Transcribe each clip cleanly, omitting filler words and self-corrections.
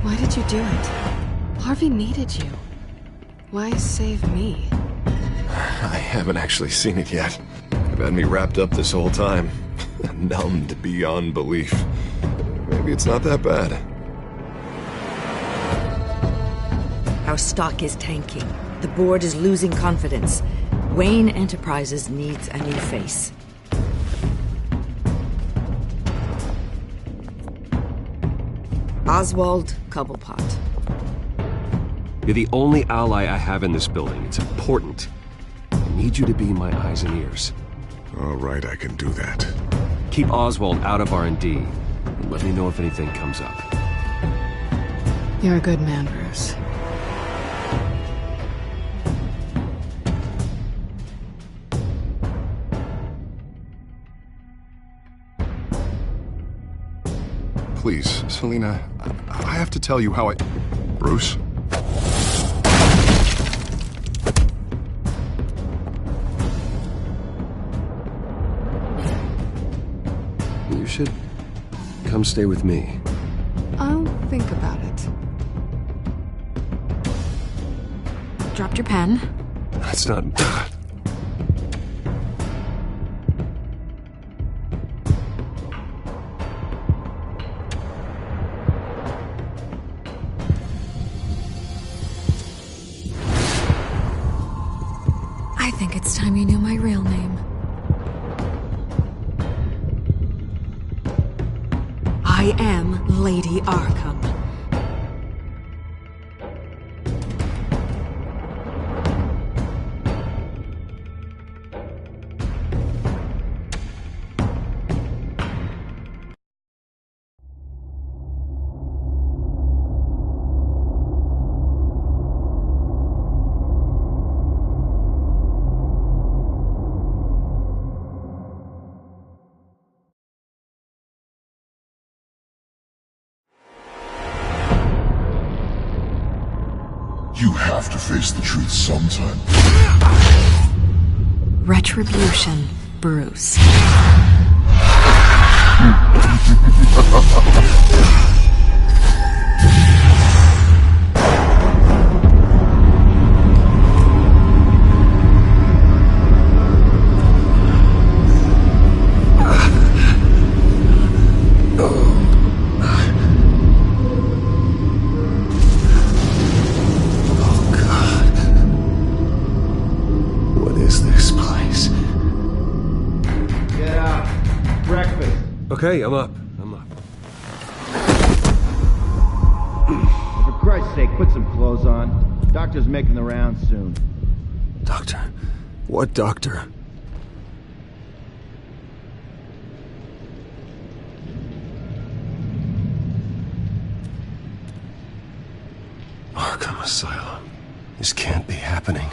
Why did you do it? Harvey needed you. Why save me? I haven't actually seen it yet. You've had me wrapped up this whole time. Numbed beyond belief. Maybe it's not that bad. Our stock is tanking. The board is losing confidence. Wayne Enterprises needs a new face. Oswald Cobblepot. You're the only ally I have in this building. It's important. I need you to be my eyes and ears. All right, I can do that. Keep Oswald out of R&D, and let me know if anything comes up. You're a good man, Bruce. Please, Selina, I have to tell you how I... Bruce? You should come stay with me. I'll think about it. Dropped your pen. That's not... I think it's time you knew my real name. I am Lady Arkham. You have to face the truth sometime. Retribution, Bruce. Okay, I'm up. For Christ's sake, put some clothes on. Doctor's making the rounds soon. Doctor? What doctor? Arkham Asylum. This can't be happening.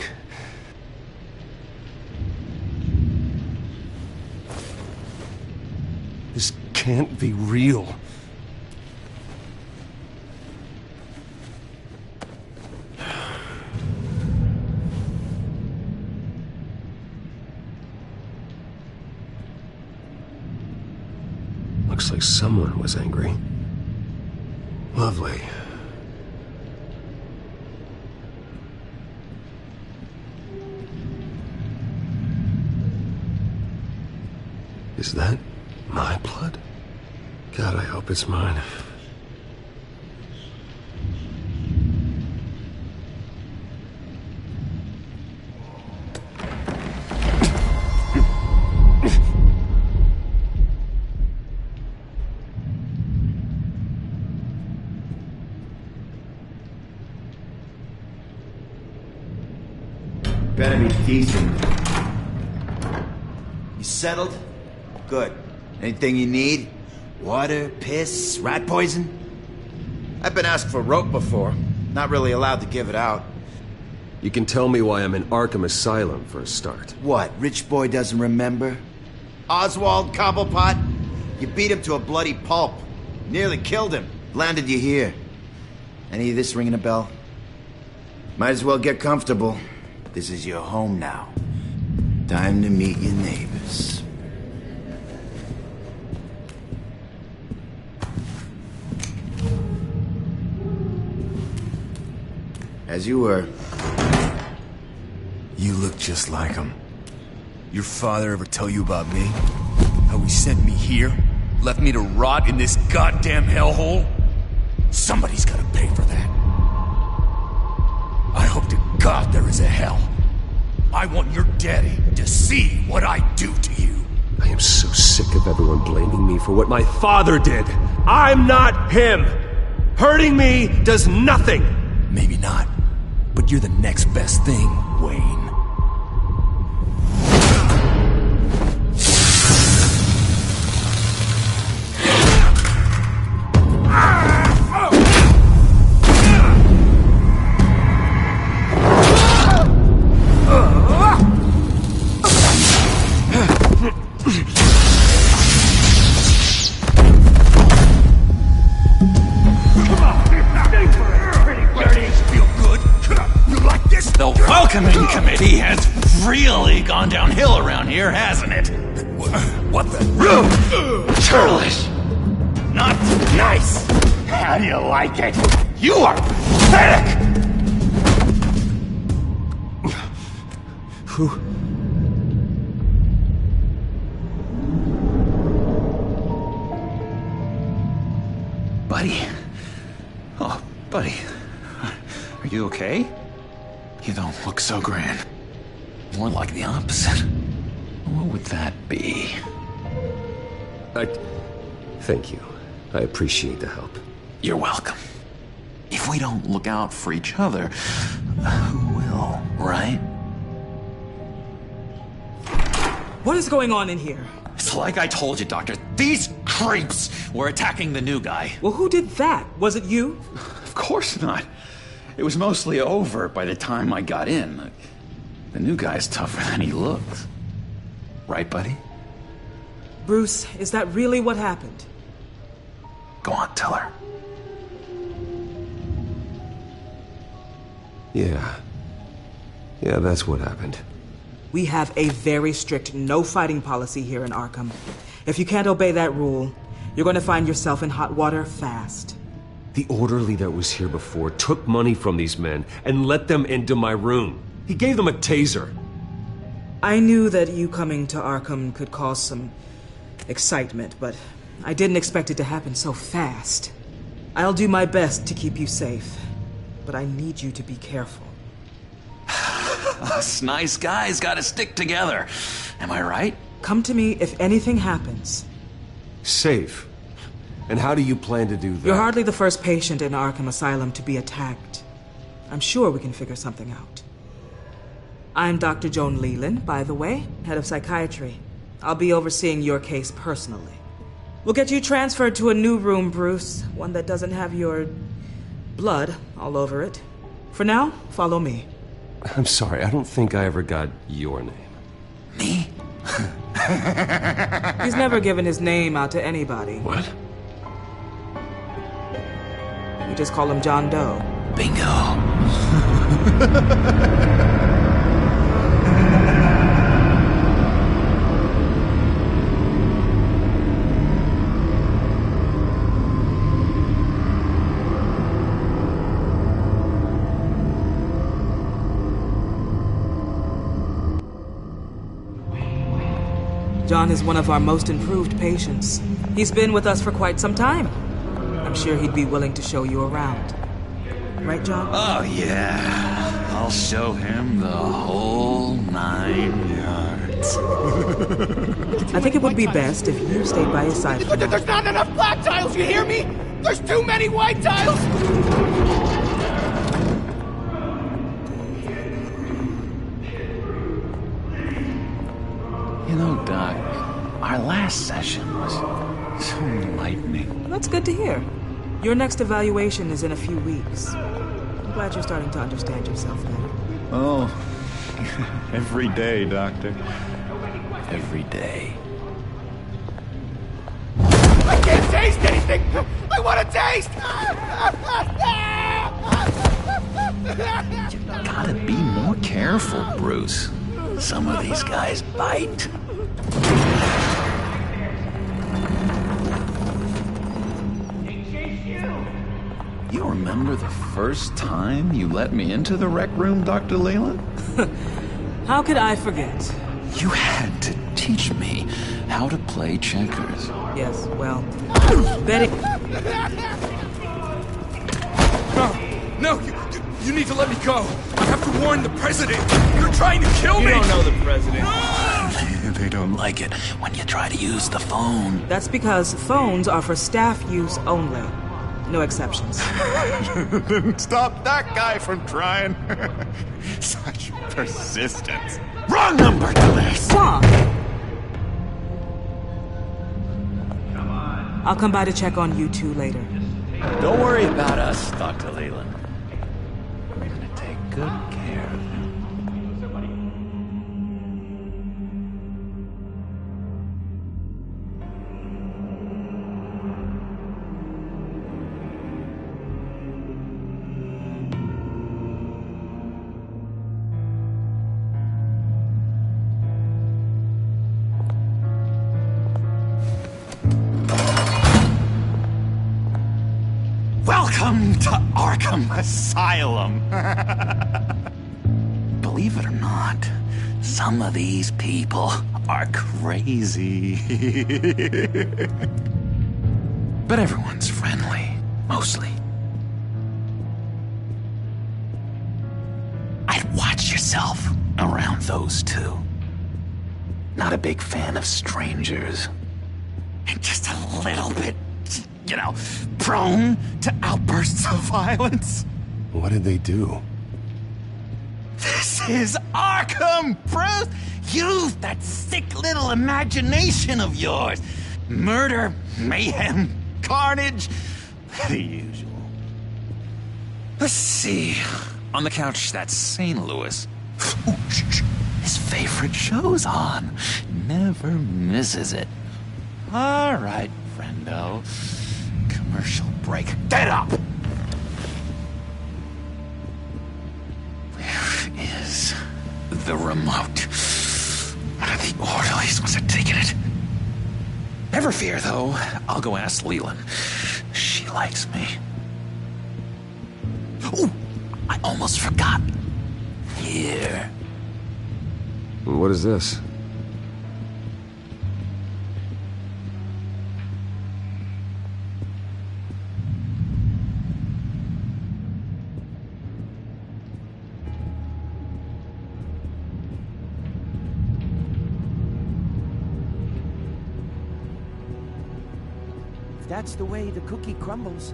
This can't be real. Looks like someone was angry. Lovely. Is that my blood? God, I hope it's mine. Better be decent. You settled? Good. Anything you need? Water, piss, rat poison? I've been asked for rope before. Not really allowed to give it out. You can tell me why I'm in Arkham Asylum for a start. What, rich boy doesn't remember? Oswald Cobblepot? You beat him to a bloody pulp. Nearly killed him. Landed you here. Any of this ringing a bell? Might as well get comfortable. This is your home now. Time to meet your neighbors. As you were. You look just like him. Your father ever tell you about me? How he sent me here? Left me to rot in this goddamn hellhole? Somebody's gotta pay for that. I hope to God there is a hell. I want your daddy to see what I do to you. I am so sick of everyone blaming me for what my father did. I'm not him. Hurting me does nothing. Maybe not, but you're the next best thing, Wayne. Welcoming committee has really gone downhill around here, hasn't it? What the? Churlish! Not nice! How do you like it? You are pathetic! Who? Buddy. Oh, buddy. Are you okay? You don't look so grand. More like the opposite. What would that be? Thank you. I appreciate the help. You're welcome. If we don't look out for each other, who will, right? What is going on in here? It's like I told you, Doctor. These creeps were attacking the new guy. Well, who did that? Was it you? Of course not. It was mostly over by the time I got in. The new guy's tougher than he looks. Right, buddy? Bruce, is that really what happened? Go on, tell her. Yeah, that's what happened. We have a very strict no fighting policy here in Arkham. If you can't obey that rule, you're going to find yourself in hot water fast. The orderly that was here before took money from these men and let them into my room. He gave them a taser. I knew that you coming to Arkham could cause some excitement, but I didn't expect it to happen so fast. I'll do my best to keep you safe, but I need you to be careful. Us nice guys gotta stick together. Am I right? Come to me if anything happens. Safe? And how do you plan to do that? You're hardly the first patient in Arkham Asylum to be attacked. I'm sure we can figure something out. I'm Dr. Joan Leland, by the way, head of psychiatry. I'll be overseeing your case personally. We'll get you transferred to a new room, Bruce. One that doesn't have your blood all over it. For now, follow me. I'm sorry, I don't think I ever got your name. Me? He's never given his name out to anybody. What? We just call him John Doe. Bingo. John is one of our most improved patients. He's been with us for quite some time. I'm sure he'd be willing to show you around. Right, John? Oh, yeah. I'll show him the whole 9 yards. I think it would be best if you stayed by his side. There's not enough black tiles, you hear me? There's too many white tiles! You know, Doc, our last session was so enlightening. That's good to hear. Your next evaluation is in a few weeks. I'm glad you're starting to understand yourself better. Oh, every day, Doctor. Every day. I can't taste anything! I want to taste! You gotta be more careful, Bruce. Some of these guys bite. You remember the first time you let me into the rec room, Dr. Leland? How could I forget? You had to teach me how to play checkers. Yes, well, Betty... No, you need to let me go. I have to warn the president. You're trying to kill me. You don't know the president. They don't like it when you try to use the phone. That's because phones are for staff use only. No exceptions. Stop that guy from trying. Such persistence. Wrong number, dumbass! Wrong! I'll come by to check on you two later. Don't worry about us, Dr. Leland. We're gonna take good care of him. Welcome to Arkham Asylum. Believe it or not, some of these people are crazy. But everyone's friendly, mostly. I'd watch yourself around those two. Not a big fan of strangers. Just a little bit, you know, prone to outbursts of violence. What did they do? This is Arkham, Bruce! Use that sick little imagination of yours. Murder, mayhem, carnage, the usual. Let's see. On the couch, that's St. Louis. Ooh, his favorite show's on. Never misses it. All right, friendo. Commercial break. Get up! Where is the remote? One of the orderlies must have taken it. Never fear, though. I'll go ask Leland. She likes me. Ooh, I almost forgot. Here. What is this? That's the way the cookie crumbles.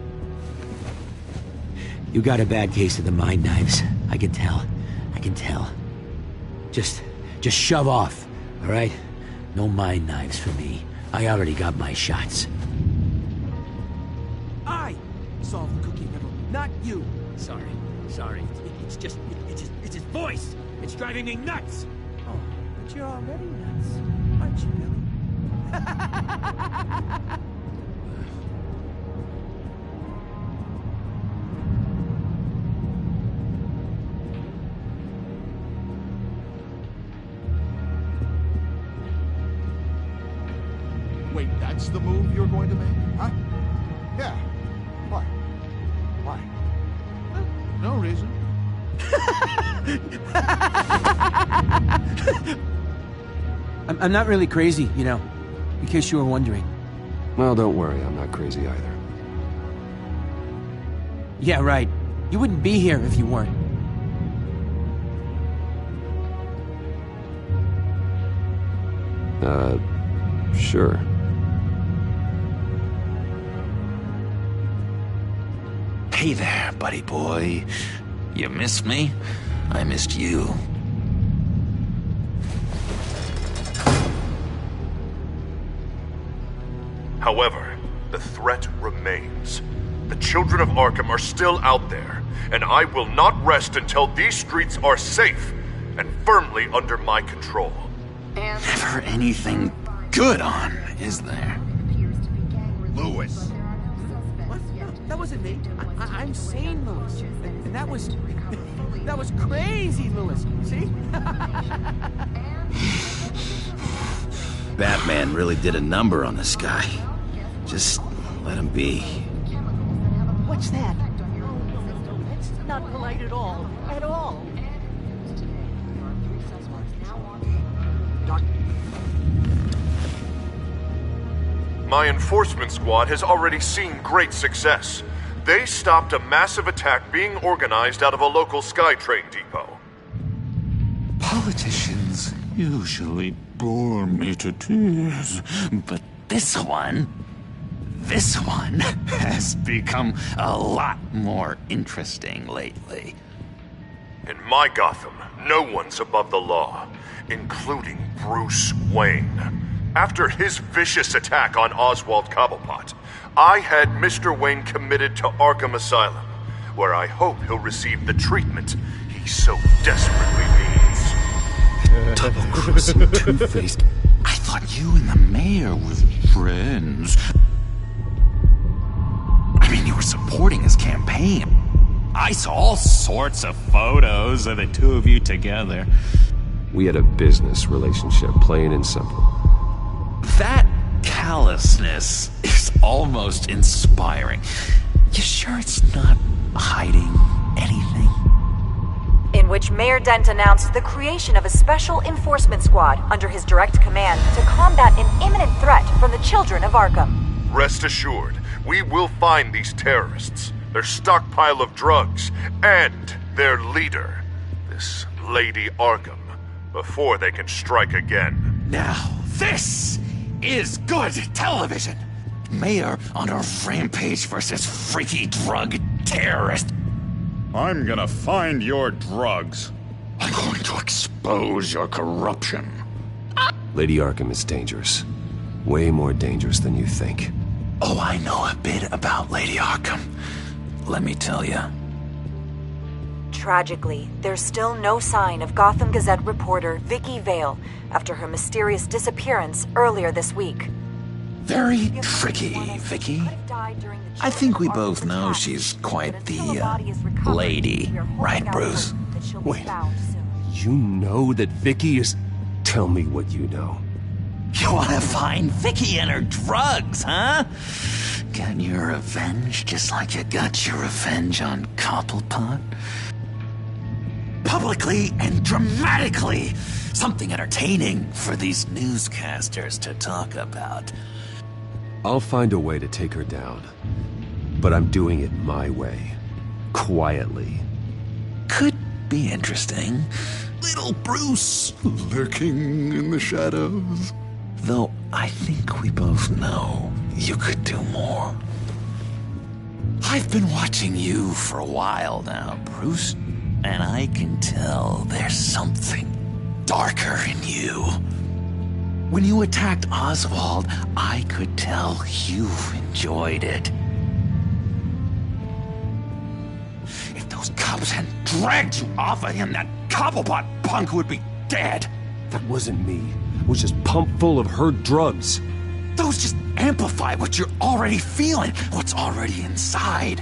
You got a bad case of the mind knives. I can tell. I can tell. Just shove off, all right? No mind knives for me. I already got my shots. I solved the cookie riddle, not you. Sorry. It's his voice. It's driving me nuts. Oh, but you're already nuts, aren't you, Billy? Wait, that's the move you're going to make? Huh? Yeah. Why? Why? No reason. I'm not really crazy, you know, in case you were wondering. Well, don't worry, I'm not crazy either. Yeah, right. You wouldn't be here if you weren't. Sure. Hey there, buddy boy. You missed me? I missed you. However, the threat remains. The children of Arkham are still out there, and I will not rest until these streets are safe and firmly under my control. Never anything good on, is there? Lewis. What? No, that wasn't me. I'm sane, Lewis. And that was crazy, Lewis. See? Batman really did a number on this guy. Just let him be. What's that? Not polite at all. At all. My enforcement squad has already seen great success. They stopped a massive attack being organized out of a local SkyTrain depot. Politicians usually bore me to tears, but this one has become a lot more interesting lately. In my Gotham, no one's above the law, including Bruce Wayne. After his vicious attack on Oswald Cobblepot, I had Mr. Wayne committed to Arkham Asylum, where I hope he'll receive the treatment he so desperately needs. Double-crossing, two-faced. I thought you and the mayor were friends. I mean, you were supporting his campaign. I saw all sorts of photos of the two of you together. We had a business relationship, plain and simple. That callousness is almost inspiring. You sure it's not hiding anything? In which Mayor Dent announced the creation of a special enforcement squad under his direct command to combat an imminent threat from the children of Arkham. Rest assured, we will find these terrorists, their stockpile of drugs, and their leader, this Lady Arkham, before they can strike again. Now, this is good television! Mayor on a rampage versus freaky drug terrorist. I'm gonna find your drugs. I'm going to expose your corruption. Lady Arkham is dangerous. Way more dangerous than you think. Oh, I know a bit about Lady Arkham. Let me tell you. Tragically, there's still no sign of Gotham Gazette reporter Vicky Vale after her mysterious disappearance earlier this week. Very tricky, Vicky. I think we both know she's quite the, lady, right, Bruce? Wait, you know that Vicky is... Tell me what you know. You want to find Vicky and her drugs, huh? Got your revenge just like you got your revenge on Cobblepot? Publicly and dramatically! Something entertaining for these newscasters to talk about. I'll find a way to take her down. But I'm doing it my way. Quietly. Could be interesting. Little Bruce lurking in the shadows. Though I think we both know you could do more. I've been watching you for a while now, Bruce, and I can tell there's something darker in you. When you attacked Oswald, I could tell you enjoyed it. If those cops hadn't dragged you off of him, that Cobblepot punk would be dead. That wasn't me. It was just pumped full of her drugs. Those just amplify what you're already feeling, what's already inside.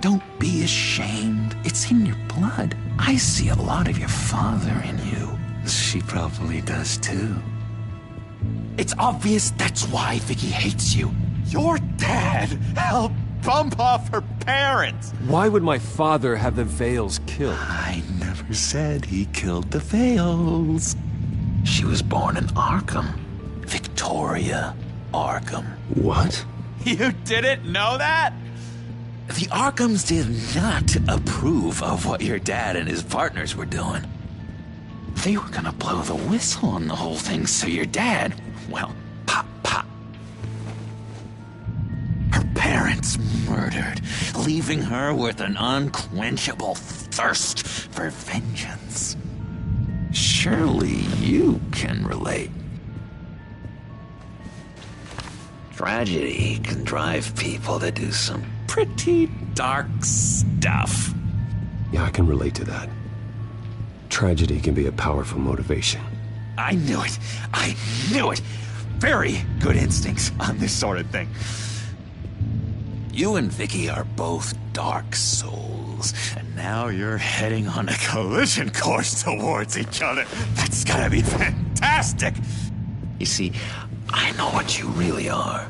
Don't be ashamed. It's in your blood. I see a lot of your father in you. She probably does too. It's obvious that's why Vicky hates you. Your dad helped bump off her parents. Why would my father have the Vales killed? I never said he killed the Vales. She was born in Arkham. Victoria Arkham. What? You didn't know that? The Arkhams did not approve of what your dad and his partners were doing. They were gonna blow the whistle on the whole thing, so your dad, well, pop. Her parents murdered, leaving her with an unquenchable thirst for vengeance. Surely you can relate. Tragedy can drive people to do some pretty dark stuff. Yeah, I can relate to that. Tragedy can be a powerful motivation. I knew it. I knew it. Very good instincts on this sort of thing. You and Vicky are both dark souls, and now you're heading on a collision course towards each other. That's gotta be fantastic. You see, I know what you really are.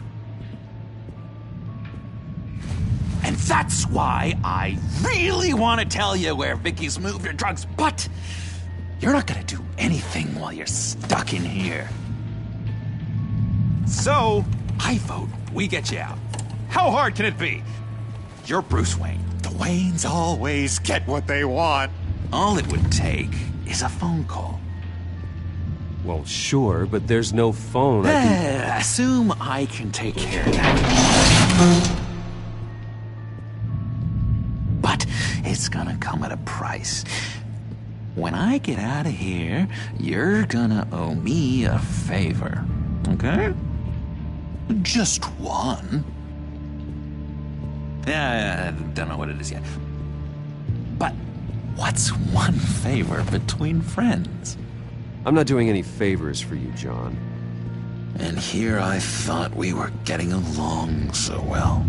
And That's why I really want to tell you where Vicky's moved her drugs, but you're not gonna do anything while you're stuck in here. So, I vote we get you out. How hard can it be? You're Bruce Wayne. The Waynes always get what they want. All it would take is a phone call. Well, sure, but there's no phone. Assume I can take care of that. But it's gonna come at a price. When I get out of here, you're gonna owe me a favor, okay? Just one. I don't know what it is yet. But what's one favor between friends? I'm not doing any favors for you, John. And here I thought we were getting along so well.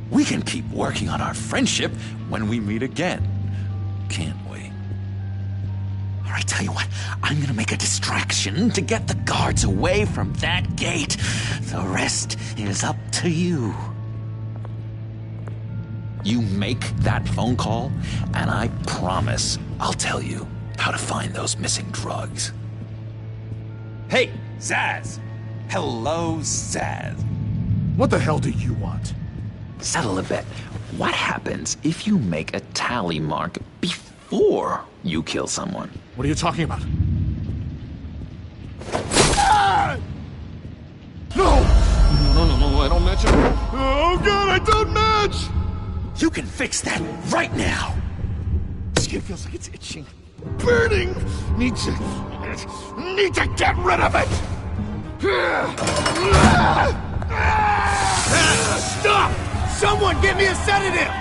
We can keep working on our friendship when we meet again, can't we? All right, tell you what, I'm gonna make a distraction to get the guards away from that gate. The rest is up to you. You make that phone call, and I promise I'll tell you how to find those missing drugs. Hey, Zaz! Hello, Zaz. What the hell do you want? Settle a bet. What happens if you make a tally mark before you kill someone? What are you talking about? No! No, I don't match it. Oh, God, I don't match! You can fix that right now! Skin feels like it's itching. Burning! Need to get rid of it! Stop! Someone get me a sedative!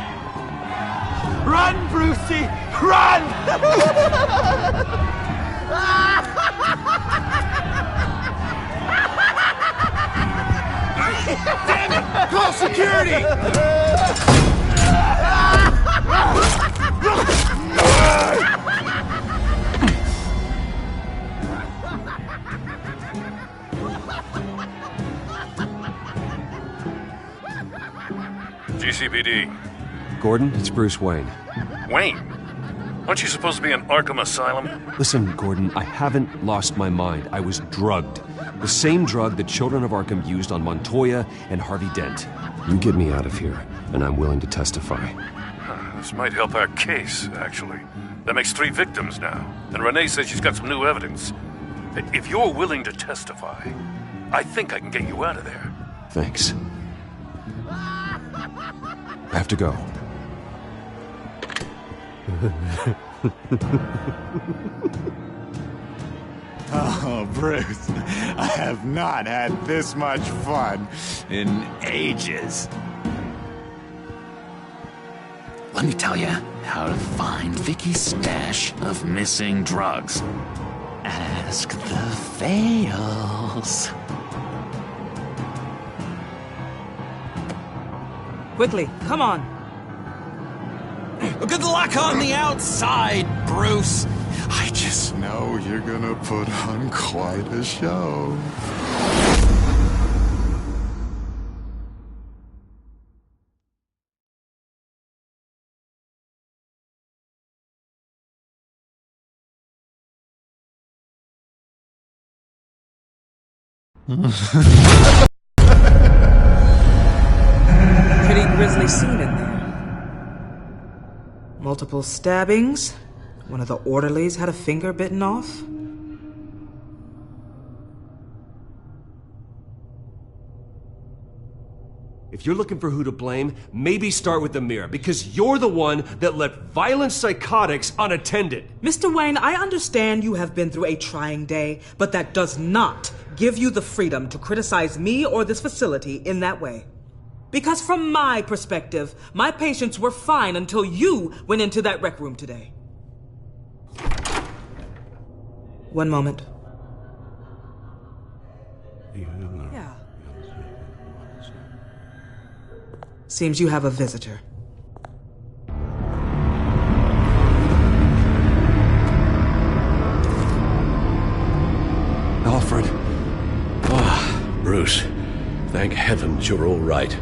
Run, Brucey! Run! Damn it! Call security! GCPD. Gordon, it's Bruce Wayne. Wayne? Aren't you supposed to be in Arkham Asylum? Listen, Gordon, I haven't lost my mind. I was drugged. The same drug the children of Arkham used on Montoya and Harvey Dent. You get me out of here, and I'm willing to testify. This might help our case, actually. That makes 3 victims now. And Renee says she's got some new evidence. If you're willing to testify, I think I can get you out of there. Thanks. I have to go. Oh, Bruce, I have not had this much fun in ages. Let me tell you how to find Vicky's stash of missing drugs. Ask the Fails. Quickly, come on. Good luck on the outside, Bruce. I just know you're gonna put on quite a show. Pretty grisly scene in there. Multiple stabbings. One of the orderlies had a finger bitten off. If you're looking for who to blame, maybe start with the mirror, because you're the one that left violent psychotics unattended. Mr. Wayne, I understand you have been through a trying day, but that does not give you the freedom to criticize me or this facility in that way. Because from my perspective, my patients were fine until you went into that rec room today. One moment. Yeah. Seems you have a visitor. Alfred. Ah, Bruce. Thank heavens you're all right.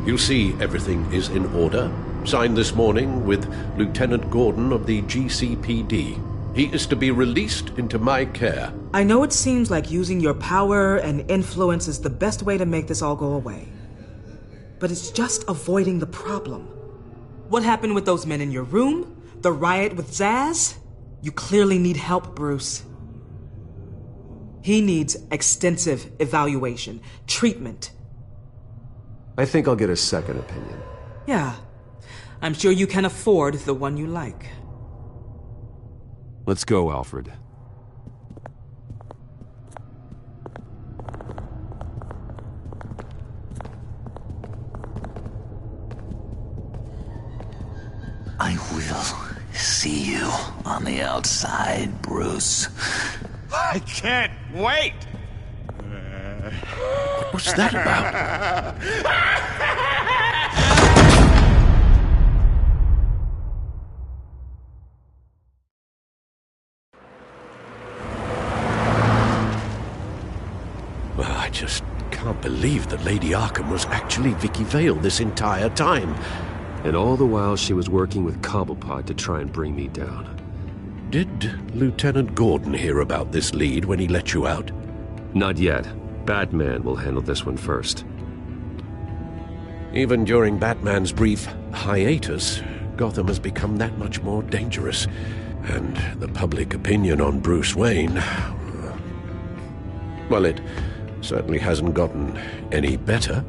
You see, everything is in order. Signed this morning with Lieutenant Gordon of the GCPD. He is to be released into my care. I know it seems like using your power and influence is the best way to make this all go away. But it's just avoiding the problem. What happened with those men in your room? The riot with Zaz? You clearly need help, Bruce. He needs extensive evaluation, treatment. I think I'll get a second opinion. Yeah. I'm sure you can afford the one you like. Let's go, Alfred. I will see you on the outside, Bruce. I can't wait! What's that about? Well, I just can't believe that Lady Arkham was actually Vicky Vale this entire time. And all the while she was working with Cobblepot to try and bring me down. Did Lieutenant Gordon hear about this lead when he let you out? Not yet. Batman will handle this one first. Even during Batman's brief hiatus, Gotham has become that much more dangerous. And the public opinion on Bruce Wayne... well, it certainly hasn't gotten any better.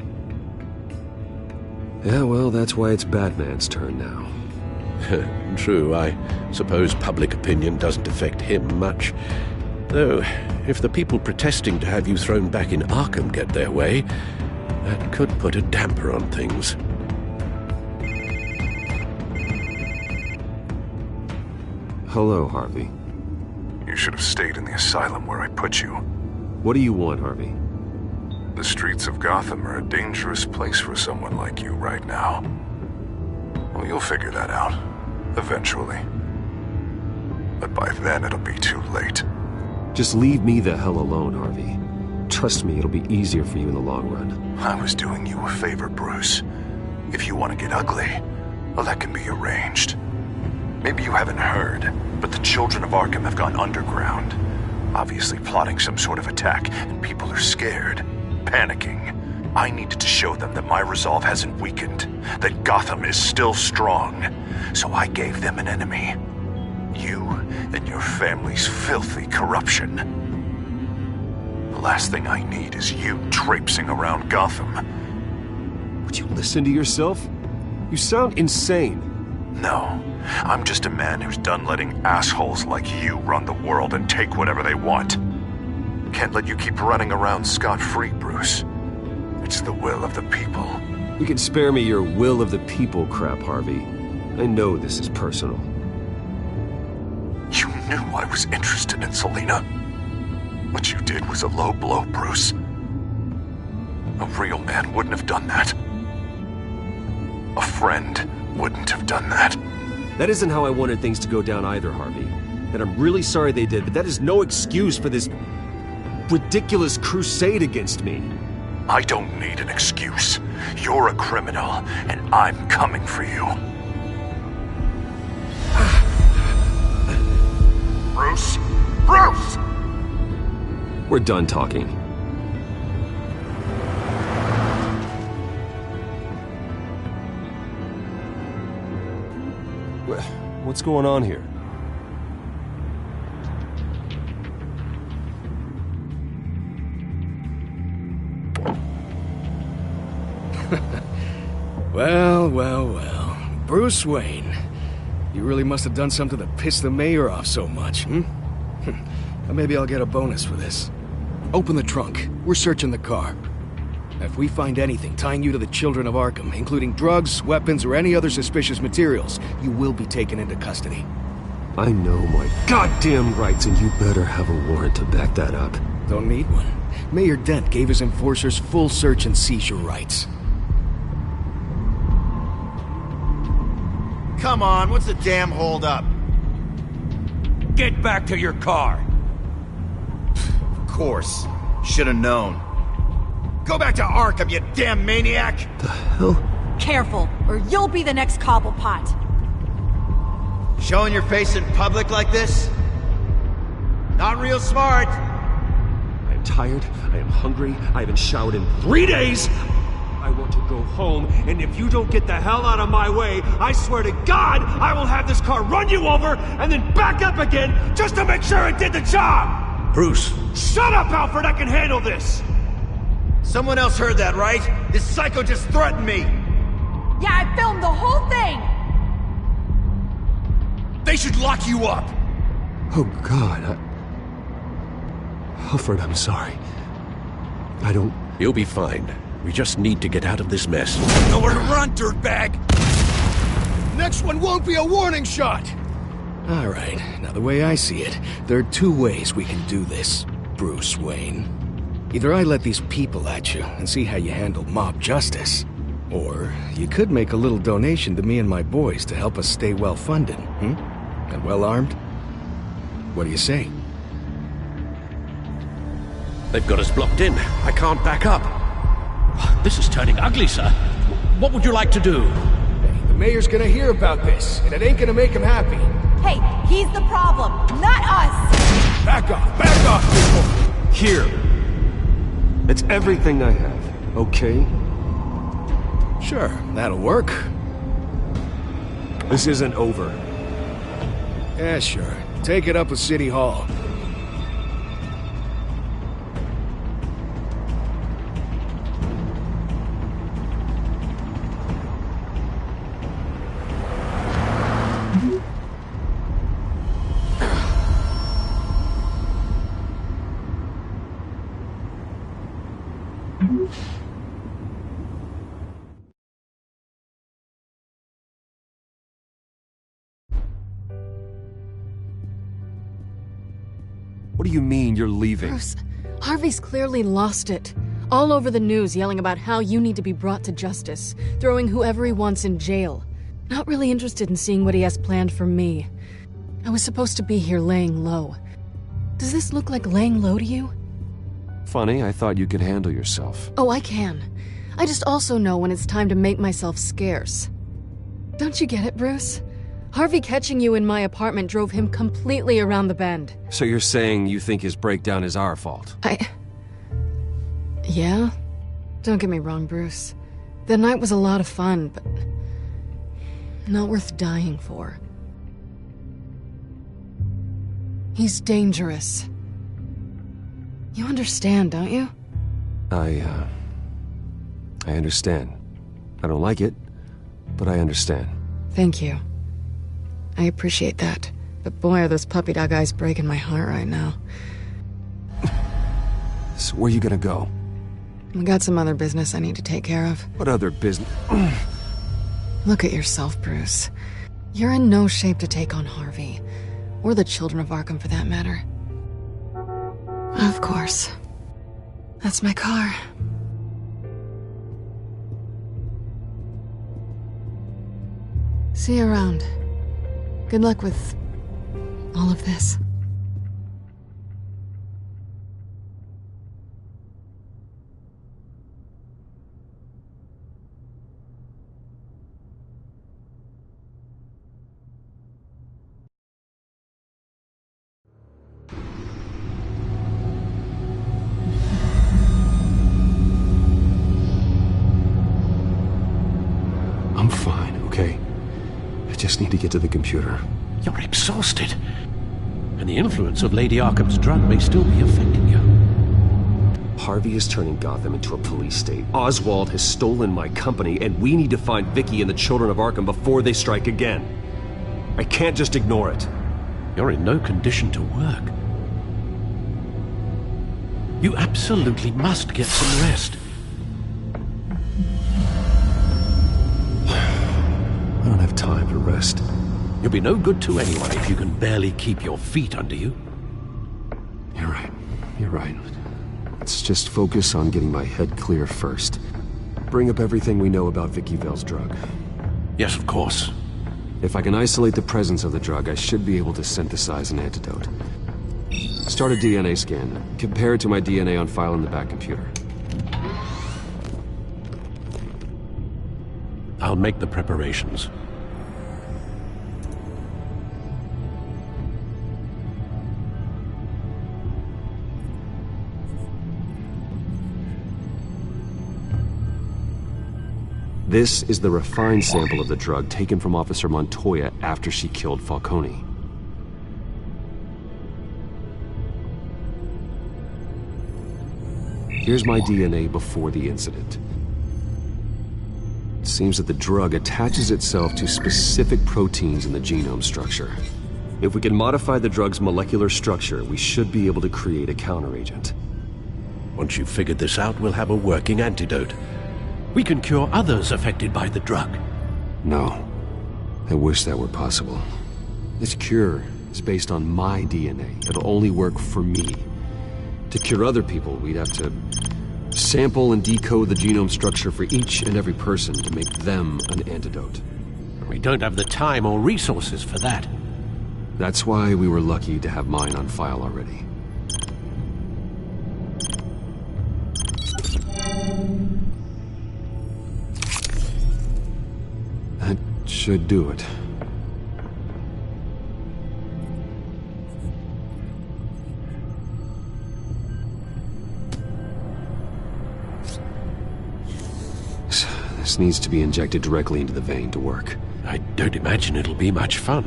Yeah, well, that's why it's Batman's turn now. True, I suppose public opinion doesn't affect him much. Though, if the people protesting to have you thrown back in Arkham get their way, that could put a damper on things. Hello, Harvey. You should have stayed in the asylum where I put you. What do you want, Harvey? The streets of Gotham are a dangerous place for someone like you right now. Well, you'll figure that out. Eventually. But by then, it'll be too late. Just leave me the hell alone, Harvey. Trust me, it'll be easier for you in the long run. I was doing you a favor, Bruce. If you want to get ugly, well, that can be arranged. Maybe you haven't heard, but the children of Arkham have gone underground. Obviously plotting some sort of attack, and people are scared, panicking. I needed to show them that my resolve hasn't weakened, that Gotham is still strong. So I gave them an enemy. You and your family's filthy corruption. The last thing I need is you traipsing around Gotham. Would you listen to yourself? You sound insane. No, I'm just a man who's done letting assholes like you run the world and take whatever they want. Can't let you keep running around scot-free, Bruce. It's the will of the people. You can spare me your will of the people crap, Harvey. I know this is personal. You knew I was interested in Selina. What you did was a low blow, Bruce. A real man wouldn't have done that. A friend wouldn't have done that. That isn't how I wanted things to go down either, Harvey. And I'm really sorry they did, but that is no excuse for this ridiculous crusade against me. I don't need an excuse. You're a criminal, and I'm coming for you. Bruce? Bruce! We're done talking. What's going on here? Well. Bruce Wayne. You really must have done something to piss the mayor off so much, hmm? Maybe I'll get a bonus for this. Open the trunk. We're searching the car. If we find anything tying you to the children of Arkham, including drugs, weapons, or any other suspicious materials, you will be taken into custody. I know my goddamn rights, and you better have a warrant to back that up. Don't need one. Mayor Dent gave his enforcers full search and seizure rights. Come on, what's the damn holdup? Get back to your car! Of course. Should have known. Go back to Arkham, you damn maniac! The hell? Careful, or you'll be the next Cobblepot. Showing your face in public like this? Not real smart. I am tired, I am hungry, I haven't showered in 3 days! I want to go home, and if you don't get the hell out of my way, I swear to God, I will have this car run you over, and then back up again, just to make sure it did the job! Bruce! Shut up, Alfred, I can handle this! Someone else heard that, right? This psycho just threatened me! Yeah, I filmed the whole thing! They should lock you up! Oh, God, Alfred, I'm sorry. I don't... You'll be fine. We just need to get out of this mess. Nowhere to run, dirtbag! Next one won't be a warning shot! Alright, now the way I see it, there are 2 ways we can do this, Bruce Wayne. Either I let these people at you and see how you handle mob justice, or you could make a little donation to me and my boys to help us stay well-funded, and well-armed? What do you say? They've got us blocked in. I can't back up. This is turning ugly, sir. What would you like to do? Hey, the mayor's gonna hear about this, and it ain't gonna make him happy. Hey, he's the problem, not us! Back off, people! Here. It's everything I have, okay? Sure, that'll work. This isn't over. Yeah, sure. Take it up with City Hall. What do you mean you're leaving? Bruce, Harvey's clearly lost it. All over the news yelling about how you need to be brought to justice, throwing whoever he wants in jail. Not really interested in seeing what he has planned for me. I was supposed to be here laying low. Does this look like laying low to you? Funny, I thought you could handle yourself. Oh, I can. I just also know when it's time to make myself scarce. Don't you get it, Bruce? Harvey catching you in my apartment drove him completely around the bend. So you're saying you think his breakdown is our fault? Yeah? Don't get me wrong, Bruce. The night was a lot of fun, but not worth dying for. He's dangerous. You understand, don't you? I understand. I don't like it, but I understand. Thank you. I appreciate that. But boy, are those puppy dog eyes breaking my heart right now. So where are you gonna go? I got some other business I need to take care of. What other business? Look at yourself, Bruce. You're in no shape to take on Harvey. Or the children of Arkham, for that matter. Of course. That's my car. See you around. Good luck with all of this. I'm fine, okay? I just need to get to the computer. You're exhausted. And the influence of Lady Arkham's drug may still be affecting you. Harvey is turning Gotham into a police state. Oswald has stolen my company, and we need to find Vicky and the children of Arkham before they strike again. I can't just ignore it. You're in no condition to work. You absolutely must get some rest. I don't have time to rest. You'll be no good to anyone if you can barely keep your feet under you. You're right. You're right. Let's just focus on getting my head clear first. Bring up everything we know about Vicky Vale's drug. Yes, of course. If I can isolate the presence of the drug, I should be able to synthesize an antidote. Start a DNA scan. Compare it to my DNA on file in the back computer. I'll make the preparations. This is the refined sample of the drug taken from Officer Montoya after she killed Falcone. Here's my DNA before the incident. It seems that the drug attaches itself to specific proteins in the genome structure. If we can modify the drug's molecular structure, we should be able to create a counteragent. Once you've figured this out, we'll have a working antidote. We can cure others affected by the drug. No. I wish that were possible. This cure is based on my DNA. It'll only work for me. To cure other people, we'd have to sample and decode the genome structure for each and every person to make them an antidote. We don't have the time or resources for that. That's why we were lucky to have mine on file already. That should do it. This needs to be injected directly into the vein to work. I don't imagine it'll be much fun.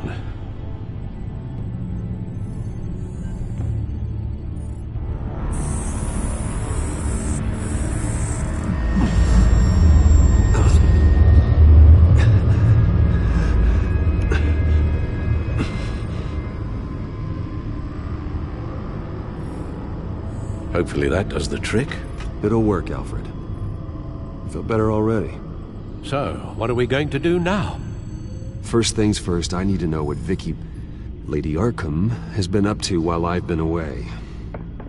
Hopefully that does the trick. It'll work, Alfred. I feel better already. So, what are we going to do now? First things first, I need to know what Lady Arkham, has been up to while I've been away.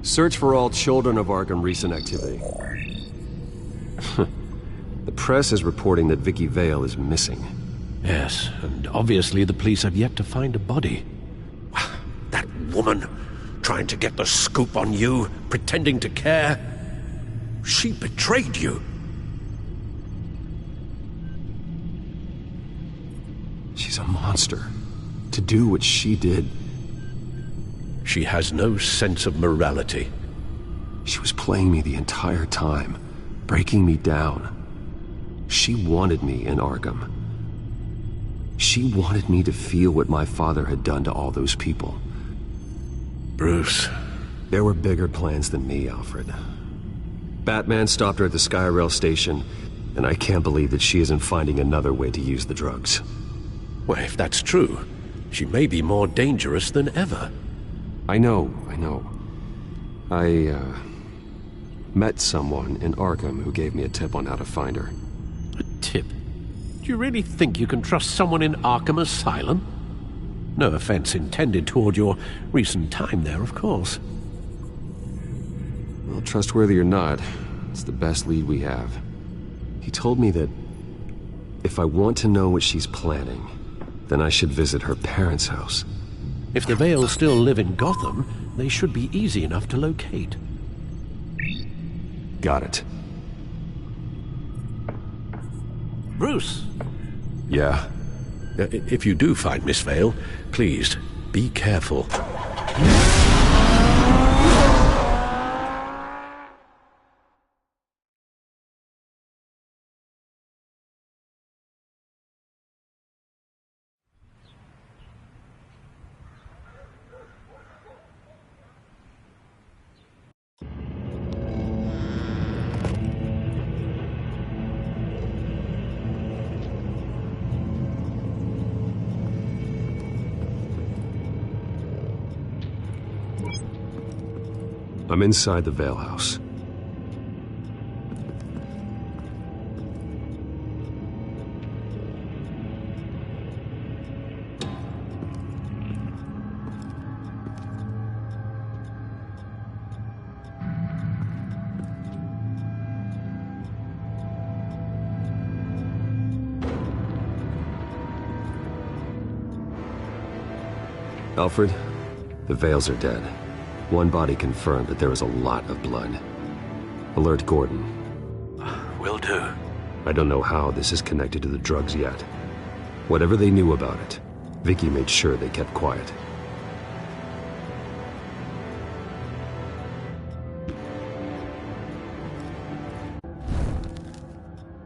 Search for all children of Arkham recent activity. The press is reporting that Vicky Vale is missing. Yes, and obviously the police have yet to find a body. That woman, trying to get the scoop on you, pretending to care. She betrayed you. She's a monster. To do what she did. She has no sense of morality. She was playing me the entire time, breaking me down. She wanted me in Arkham. She wanted me to feel what my father had done to all those people. Bruce. There were bigger plans than me, Alfred. Batman stopped her at the Skyrail station, and I can't believe that she isn't finding another way to use the drugs. Well, if that's true, she may be more dangerous than ever. I know. I met someone in Arkham who gave me a tip on how to find her. A tip? Do you really think you can trust someone in Arkham Asylum? No offense intended toward your recent time there, of course. Well, trustworthy or not, it's the best lead we have. He told me that if I want to know what she's planning, then I should visit her parents' house. If the Vales still live in Gotham, they should be easy enough to locate. Got it. Bruce! Yeah? If you do find Miss Vale, please, be careful. I'm inside the Vale house. Alfred, the Vales are dead. One body confirmed that there was a lot of blood. Alert Gordon. Will do. I don't know how this is connected to the drugs yet. Whatever they knew about it, Vicky made sure they kept quiet.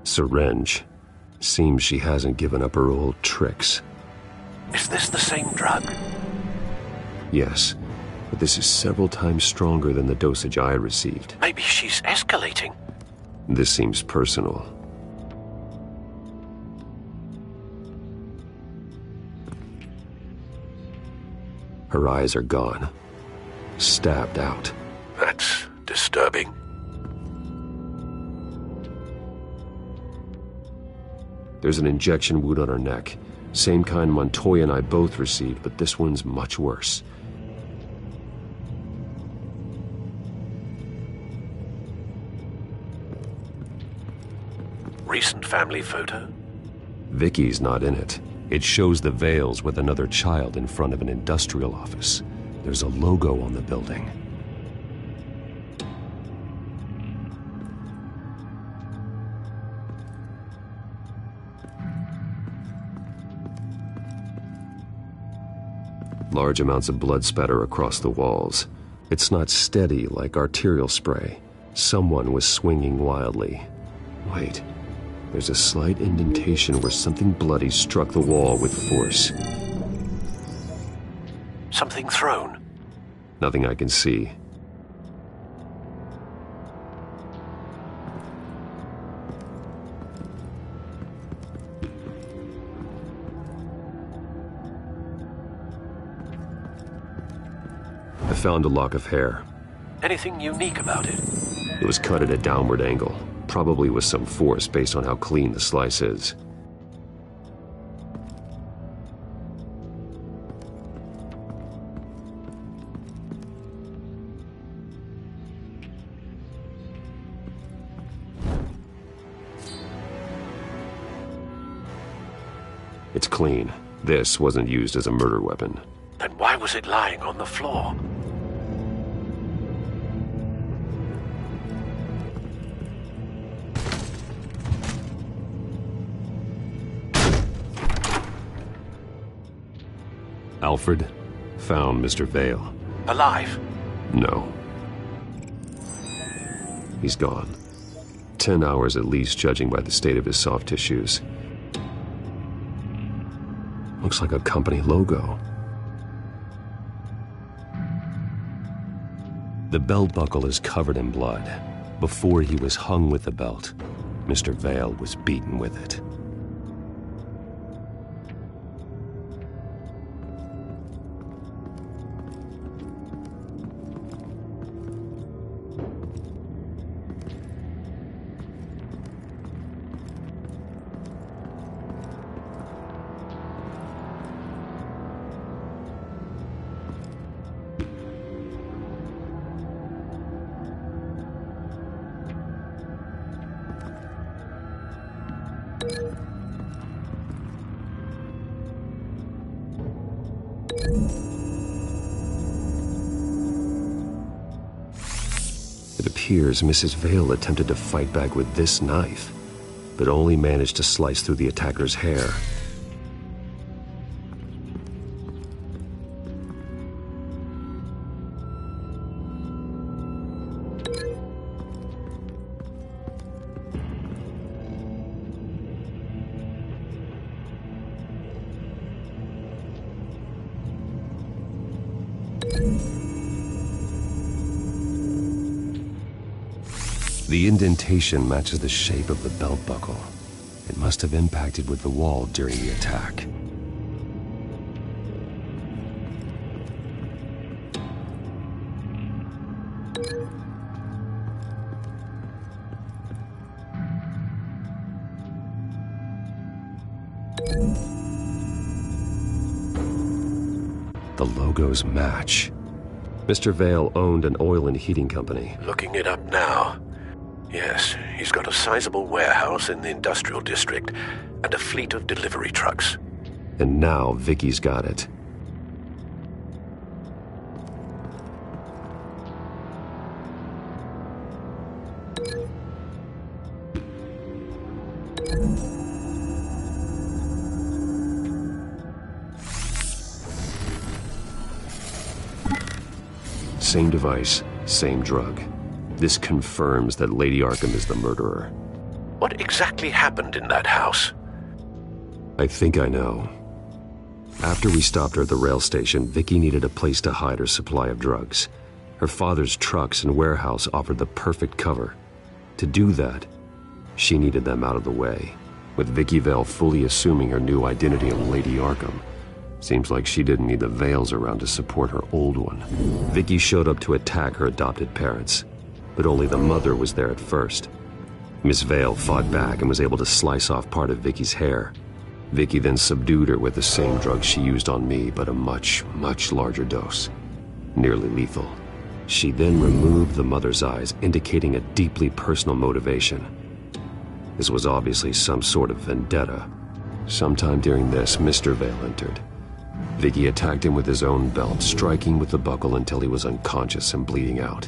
Syringe. Seems she hasn't given up her old tricks. Is this the same drug? Yes, but this is several times stronger than the dosage I received. Maybe she's escalating. This seems personal. Her eyes are gone. Stabbed out. That's disturbing. There's an injection wound on her neck. Same kind Montoya and I both received, but this one's much worse. Recent family photo? Vicky's not in it. It shows the Vales with another child in front of an industrial office. There's a logo on the building. Large amounts of blood spatter across the walls. It's not steady like arterial spray. Someone was swinging wildly. Wait, there's a slight indentation where something bloody struck the wall with force. Something thrown? Nothing I can see. I found a lock of hair. Anything unique about it? It was cut at a downward angle, probably with some force based on how clean the slice is. It's clean. This wasn't used as a murder weapon. Then why was it lying on the floor? Alfred found Mr. Vale. Alive? No. He's gone. 10 hours at least, judging by the state of his soft tissues. Looks like a company logo. The belt buckle is covered in blood. Before he was hung with the belt, Mr. Vale was beaten with it. It appears Mrs. Vale attempted to fight back with this knife, but only managed to slice through the attacker's hair. The indentation matches the shape of the belt buckle. It must have impacted with the wall during the attack. The logos match. Mr. Vale owned an oil and heating company. Looking it up now. Yes, he's got a sizable warehouse in the industrial district and a fleet of delivery trucks. And now Vicky's got it. Same device, same drug. This confirms that Lady Arkham is the murderer. What exactly happened in that house? I think I know. After we stopped her at the rail station, Vicky needed a place to hide her supply of drugs. Her father's trucks and warehouse offered the perfect cover. To do that, she needed them out of the way, with Vicky Vale fully assuming her new identity of Lady Arkham. Seems like she didn't need the veils around to support her old one. Vicky showed up to attack her adopted parents, but only the mother was there at first. Miss Vale fought back and was able to slice off part of Vicky's hair. Vicky then subdued her with the same drug she used on me, but a much, much larger dose. Nearly lethal. She then removed the mother's eyes, indicating a deeply personal motivation. This was obviously some sort of vendetta. Sometime during this, Mr. Vale entered. Vicky attacked him with his own belt, striking with the buckle until he was unconscious and bleeding out.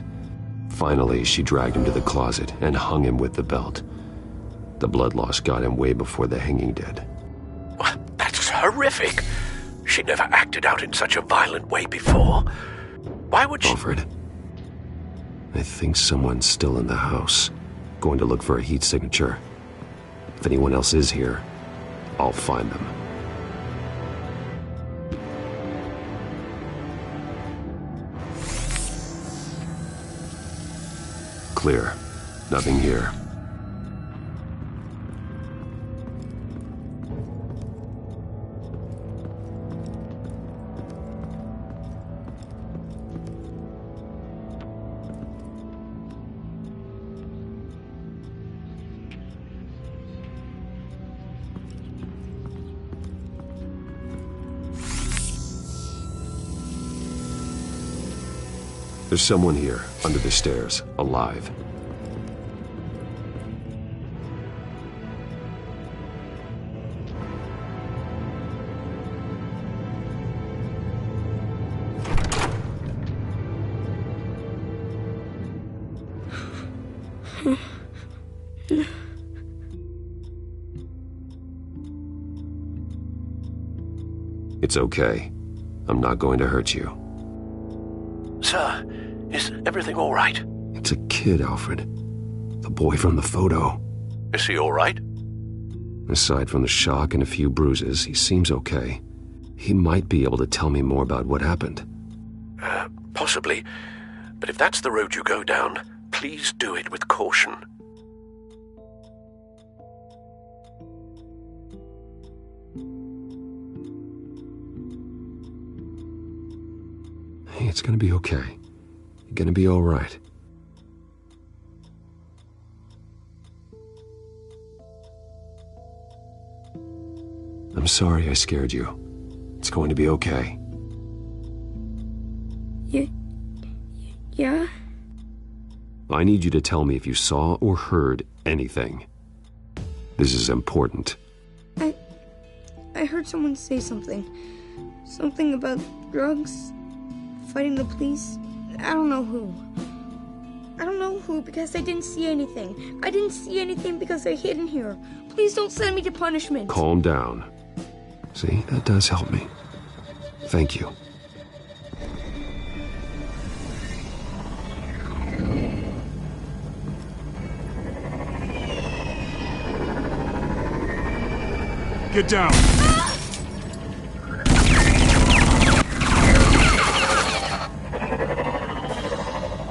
Finally, she dragged him to the closet and hung him with the belt. The blood loss got him way before the hanging did. That's horrific. She never acted out in such a violent way before. Why would she... Alfred, I think someone's still in the house. Going to look for a heat signature. If anyone else is here, I'll find them. Clear. Nothing here. There's someone here, under the stairs, alive. It's okay. I'm not going to hurt you. Sir, is everything all right? It's a kid, Alfred. The boy from the photo. Is he all right? Aside from the shock and a few bruises, he seems okay. He might be able to tell me more about what happened. Possibly. But if that's the road you go down, please do it with caution. Hey, it's gonna be okay. You're gonna be all right. I'm sorry I scared you. It's going to be okay. Yeah? I need you to tell me if you saw or heard anything. This is important. I heard someone say something. Something about drugs, fighting the police. I don't know who. I don't know who because I didn't see anything. I didn't see anything because I hid in here. Please don't send me to punishment. Calm down. See, that does help me. Thank you. Get down!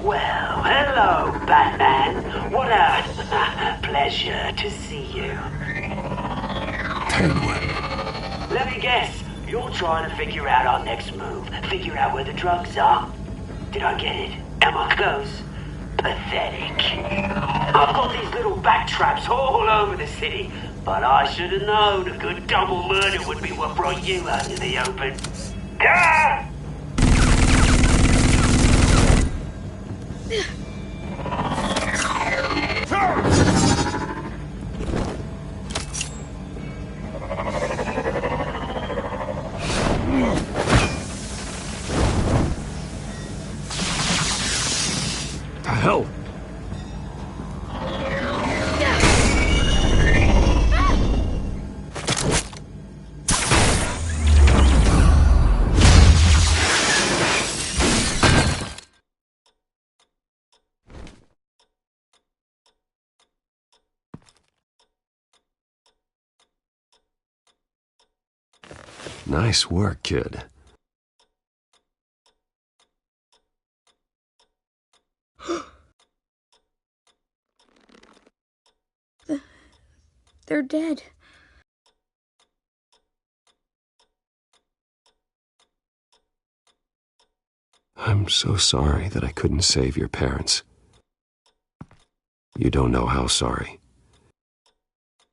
Well, hello, Batman. What a pleasure to see you. Penguin. Let me guess, you're trying to figure out our next move. Figure out where the drugs are. Did I get it? Am I close? Pathetic. I've got these little bat traps all over the city, but I should have known a good double murder would be what brought you out in the open. Ah! The hell? Nice work, kid. They're dead. I'm so sorry that I couldn't save your parents. You don't know how sorry.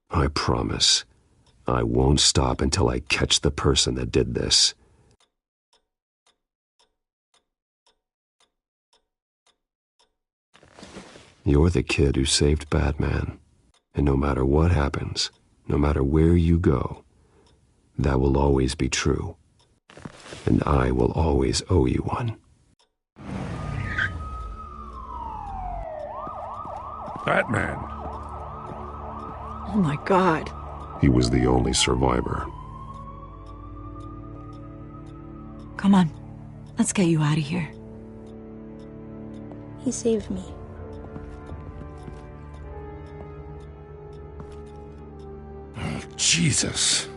I promise, I won't stop until I catch the person that did this. You're the kid who saved Batman, and no matter what happens, no matter where you go, that will always be true, and I will always owe you one. Batman. Oh my God. He was the only survivor. Come on. Let's get you out of here. He saved me. Oh, Jesus.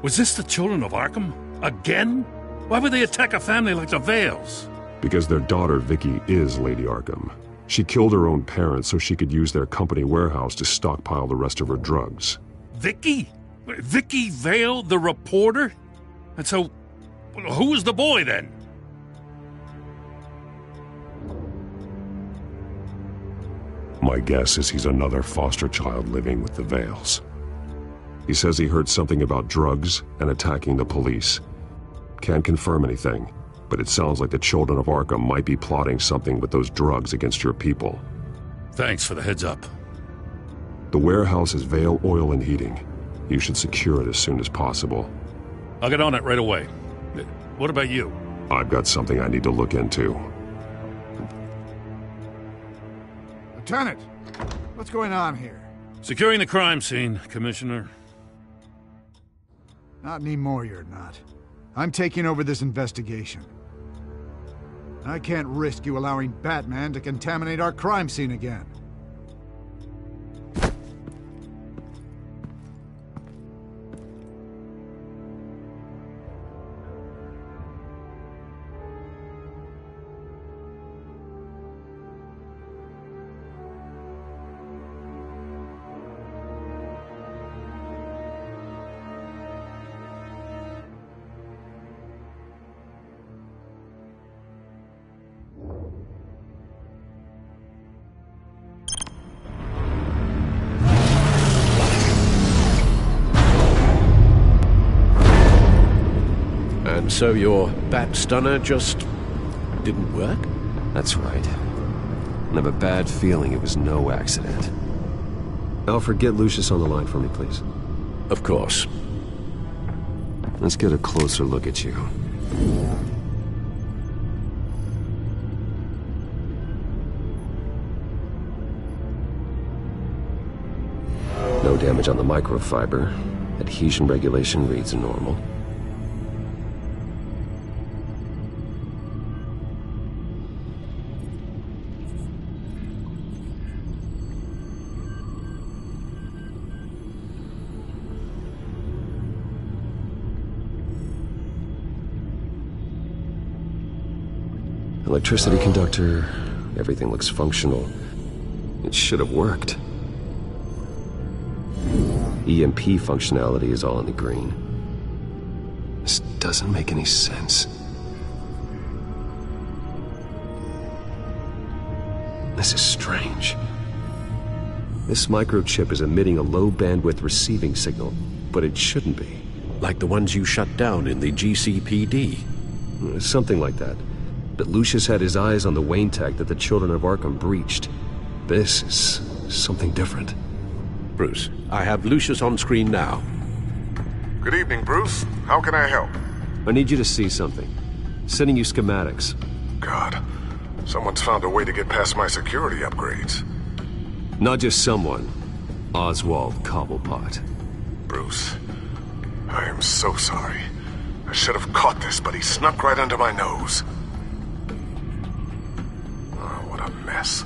Was this the children of Arkham? Again? Why would they attack a family like the Vales? Because their daughter, Vicky, is Lady Arkham. She killed her own parents so she could use their company warehouse to stockpile the rest of her drugs. Vicky? Vicky Vale, the reporter? And so, who was the boy then? My guess is he's another foster child living with the Vales. He says he heard something about drugs and attacking the police. Can't confirm anything, but it sounds like the children of Arkham might be plotting something with those drugs against your people. Thanks for the heads up. The warehouse is Vale Oil and Heating. You should secure it as soon as possible. I'll get on it right away. What about you? I've got something I need to look into. Lieutenant, what's going on here? Securing the crime scene, Commissioner. Not anymore, you're not. I'm taking over this investigation. I can't risk you allowing Batman to contaminate our crime scene again. And so your bat stunner just didn't work? That's right. I have a bad feeling it was no accident. Alfred, get Lucius on the line for me, please. Of course. Let's get a closer look at you. No damage on the microfiber. Adhesion regulation reads normal. Electricity conductor, everything looks functional. It should have worked. EMP functionality is all in the green. This doesn't make any sense. This is strange. This microchip is emitting a low-bandwidth receiving signal, but it shouldn't be. Like the ones you shut down in the GCPD? Something like that. But Lucius had his eyes on the Wayne tech that the children of Arkham breached. This is something different. Bruce, I have Lucius on screen now. Good evening, Bruce. How can I help? I need you to see something. Sending you schematics. God, someone's found a way to get past my security upgrades. Not just someone. Oswald Cobblepot. Bruce, I am so sorry. I should have caught this, but he snuck right under my nose. Oh, what a mess.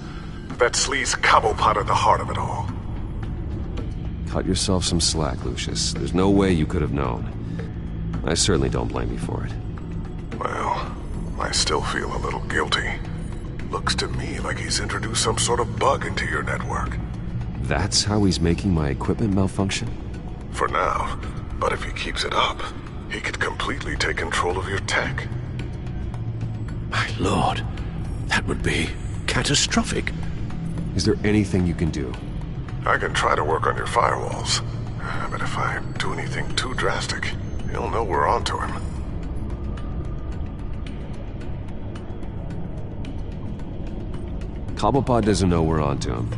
That sleaze Cobblepot at the heart of it all. Cut yourself some slack, Lucius. There's no way you could have known. I certainly don't blame you for it. Well, I still feel a little guilty. Looks to me like he's introduced some sort of bug into your network. That's how he's making my equipment malfunction? For now. But if he keeps it up, he could completely take control of your tech. My lord, that would be catastrophic. Is there anything you can do? I can try to work on your firewalls. But if I do anything too drastic, he'll know we're onto him. Cobblepot doesn't know we're onto him.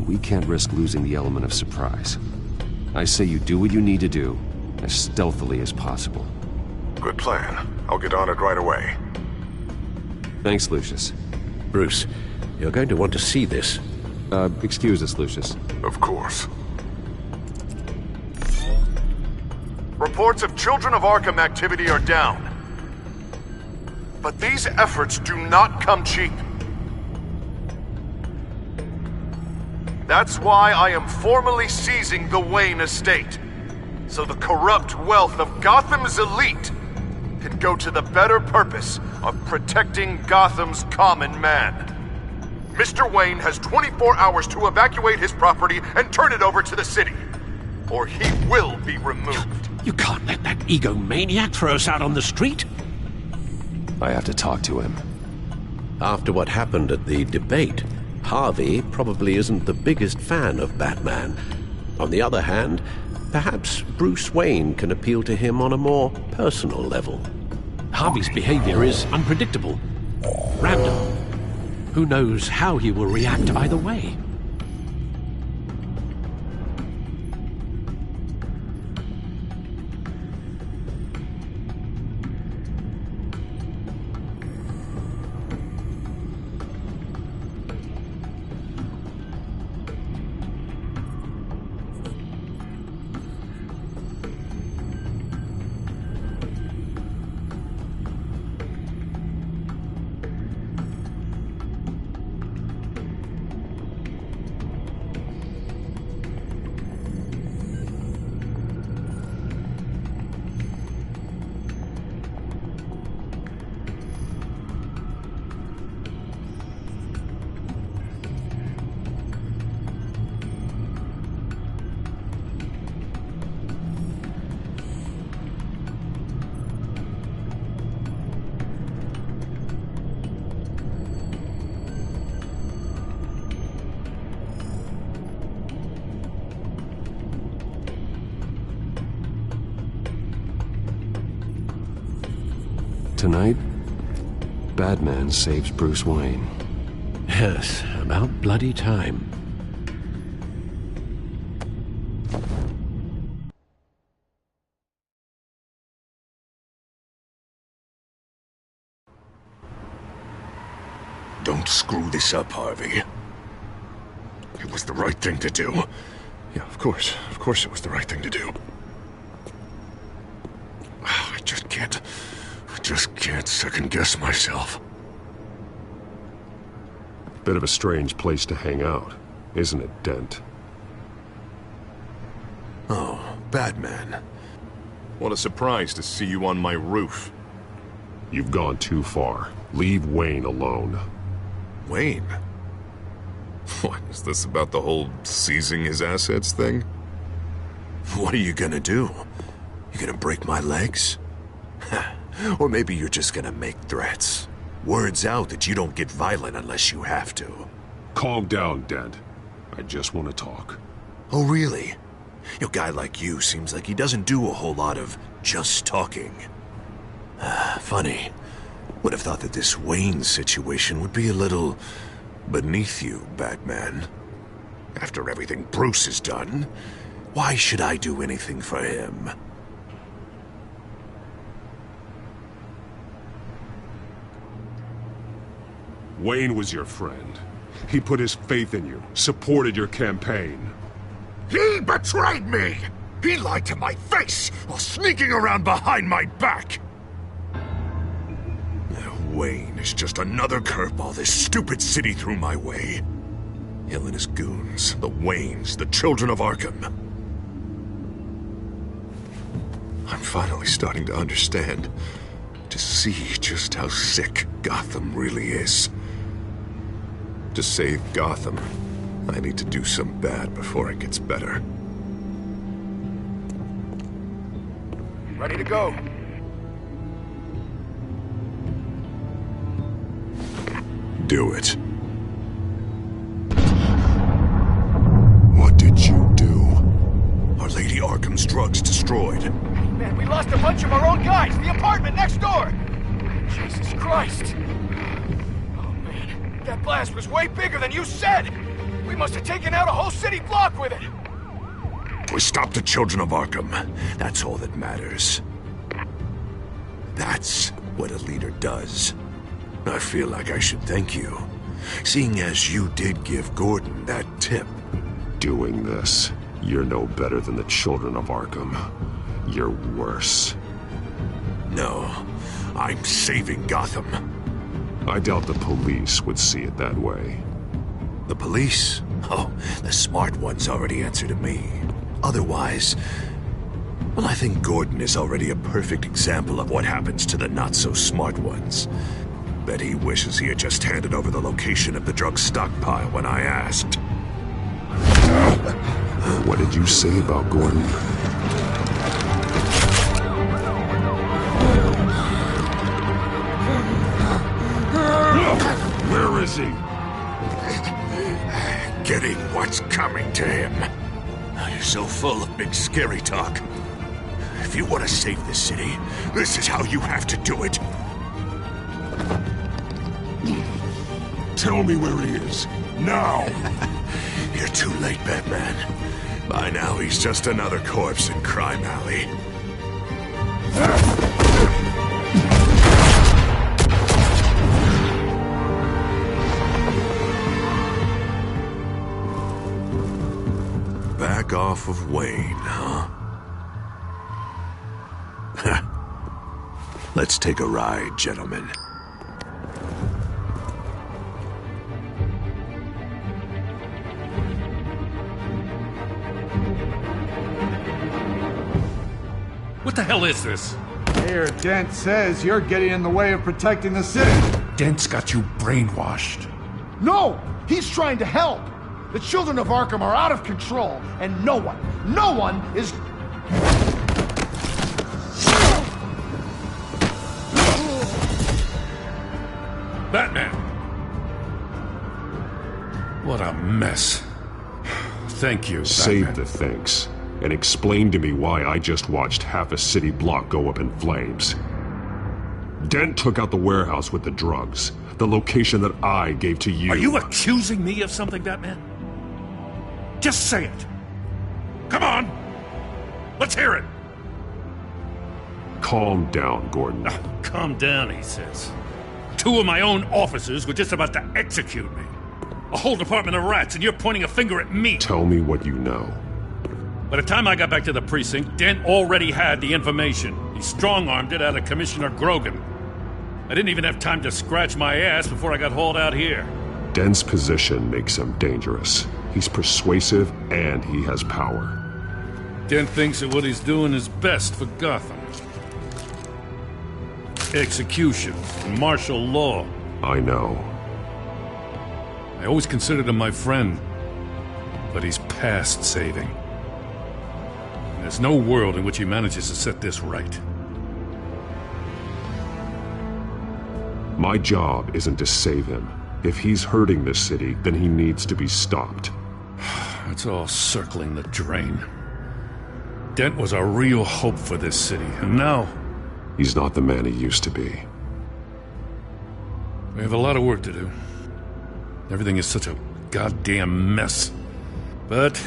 We can't risk losing the element of surprise. I say you do what you need to do, as stealthily as possible. Good plan. I'll get on it right away. Thanks, Lucius. Bruce, you're going to want to see this. Excuse us, Lucius. Of course. Reports of Children of Arkham activity are down. But these efforts do not come cheap. That's why I am formally seizing the Wayne estate, so the corrupt wealth of Gotham's elite can go to the better purpose of protecting Gotham's common man. Mr. Wayne has 24 hours to evacuate his property and turn it over to the city, or he will be removed. You can't let that egomaniac throw us out on the street. I have to talk to him. After what happened at the debate, Harvey probably isn't the biggest fan of Batman. On the other hand, perhaps Bruce Wayne can appeal to him on a more personal level. Harvey's behavior is unpredictable, random. Who knows how he will react either way? Tonight, Batman saves Bruce Wayne. Yes, about bloody time. Don't screw this up, Harvey. It was the right thing to do. Yeah, of course it was the right thing to do. I just can't second-guess myself. Bit of a strange place to hang out, isn't it, Dent? Oh, Batman. What a surprise to see you on my roof. You've gone too far. Leave Wayne alone. Wayne? What, is this about the whole seizing his assets thing? What are you gonna do? You gonna break my legs? Or maybe you're just gonna make threats. Words out that you don't get violent unless you have to. Calm down, Dent. I just want to talk. Oh, really? A guy like you seems like he doesn't do a whole lot of just talking. Funny. Would have thought that this Wayne situation would be a little beneath you, Batman. After everything Bruce has done, why should I do anything for him? Wayne was your friend. He put his faith in you, supported your campaign. He betrayed me! He lied to my face while sneaking around behind my back! Wayne is just another curveball this stupid city threw my way. Him and his goons, the Waynes, the Children of Arkham. I'm finally starting to understand. To see just how sick Gotham really is. To save Gotham, I need to do some bad before it gets better. Ready to go. Do it. What did you do? Our Lady Arkham's drugs destroyed. Man, we lost a bunch of our own guys! The apartment next door! Jesus Christ! Oh man, that blast was way bigger than you said! We must have taken out a whole city block with it! We stopped the children of Arkham. That's all that matters. That's what a leader does. I feel like I should thank you, seeing as you did give Gordon that tip. Doing this, you're no better than the children of Arkham. You're worse. No, I'm saving Gotham. I doubt the police would see it that way. The police? Oh, the smart ones already answer to me. Otherwise, well, I think Gordon is already a perfect example of what happens to the not-so-smart ones. Bet he wishes he had just handed over the location of the drug stockpile when I asked. What did you say about Gordon? Where is he? Getting what's coming to him. You're so full of big scary talk. If you want to save this city, this is how you have to do it. Tell me where he is. Now! You're too late, Batman. By now, he's just another corpse in Crime Alley. Back off of Wayne, huh? Let's take a ride, gentlemen. What the hell is this? Mayor Dent says you're getting in the way of protecting the city. Dent's got you brainwashed. No! He's trying to help! The children of Arkham are out of control, and no one is... Batman! What a mess. Thank you, Batman. Save the thanks, and explain to me why I just watched half a city block go up in flames. Dent took out the warehouse with the drugs, the location that I gave to you. Are you accusing me of something, Batman? Just say it. Come on! Let's hear it! Calm down, Gordon. Calm down, he says. 2 of my own officers were just about to execute me. A whole department of rats, and you're pointing a finger at me. Tell me what you know. By the time I got back to the precinct, Dent already had the information. He strong-armed it out of Commissioner Grogan. I didn't even have time to scratch my ass before I got hauled out here. Dent's position makes him dangerous. He's persuasive, and he has power. Dent thinks that what he's doing is best for Gotham. Execution, martial law. I know. I always considered him my friend, but he's past saving. There's no world in which he manages to set this right. My job isn't to save him. If he's hurting this city, then he needs to be stopped. It's all circling the drain. Dent was a real hope for this city, and now... He's not the man he used to be. We have a lot of work to do. Everything is such a goddamn mess. But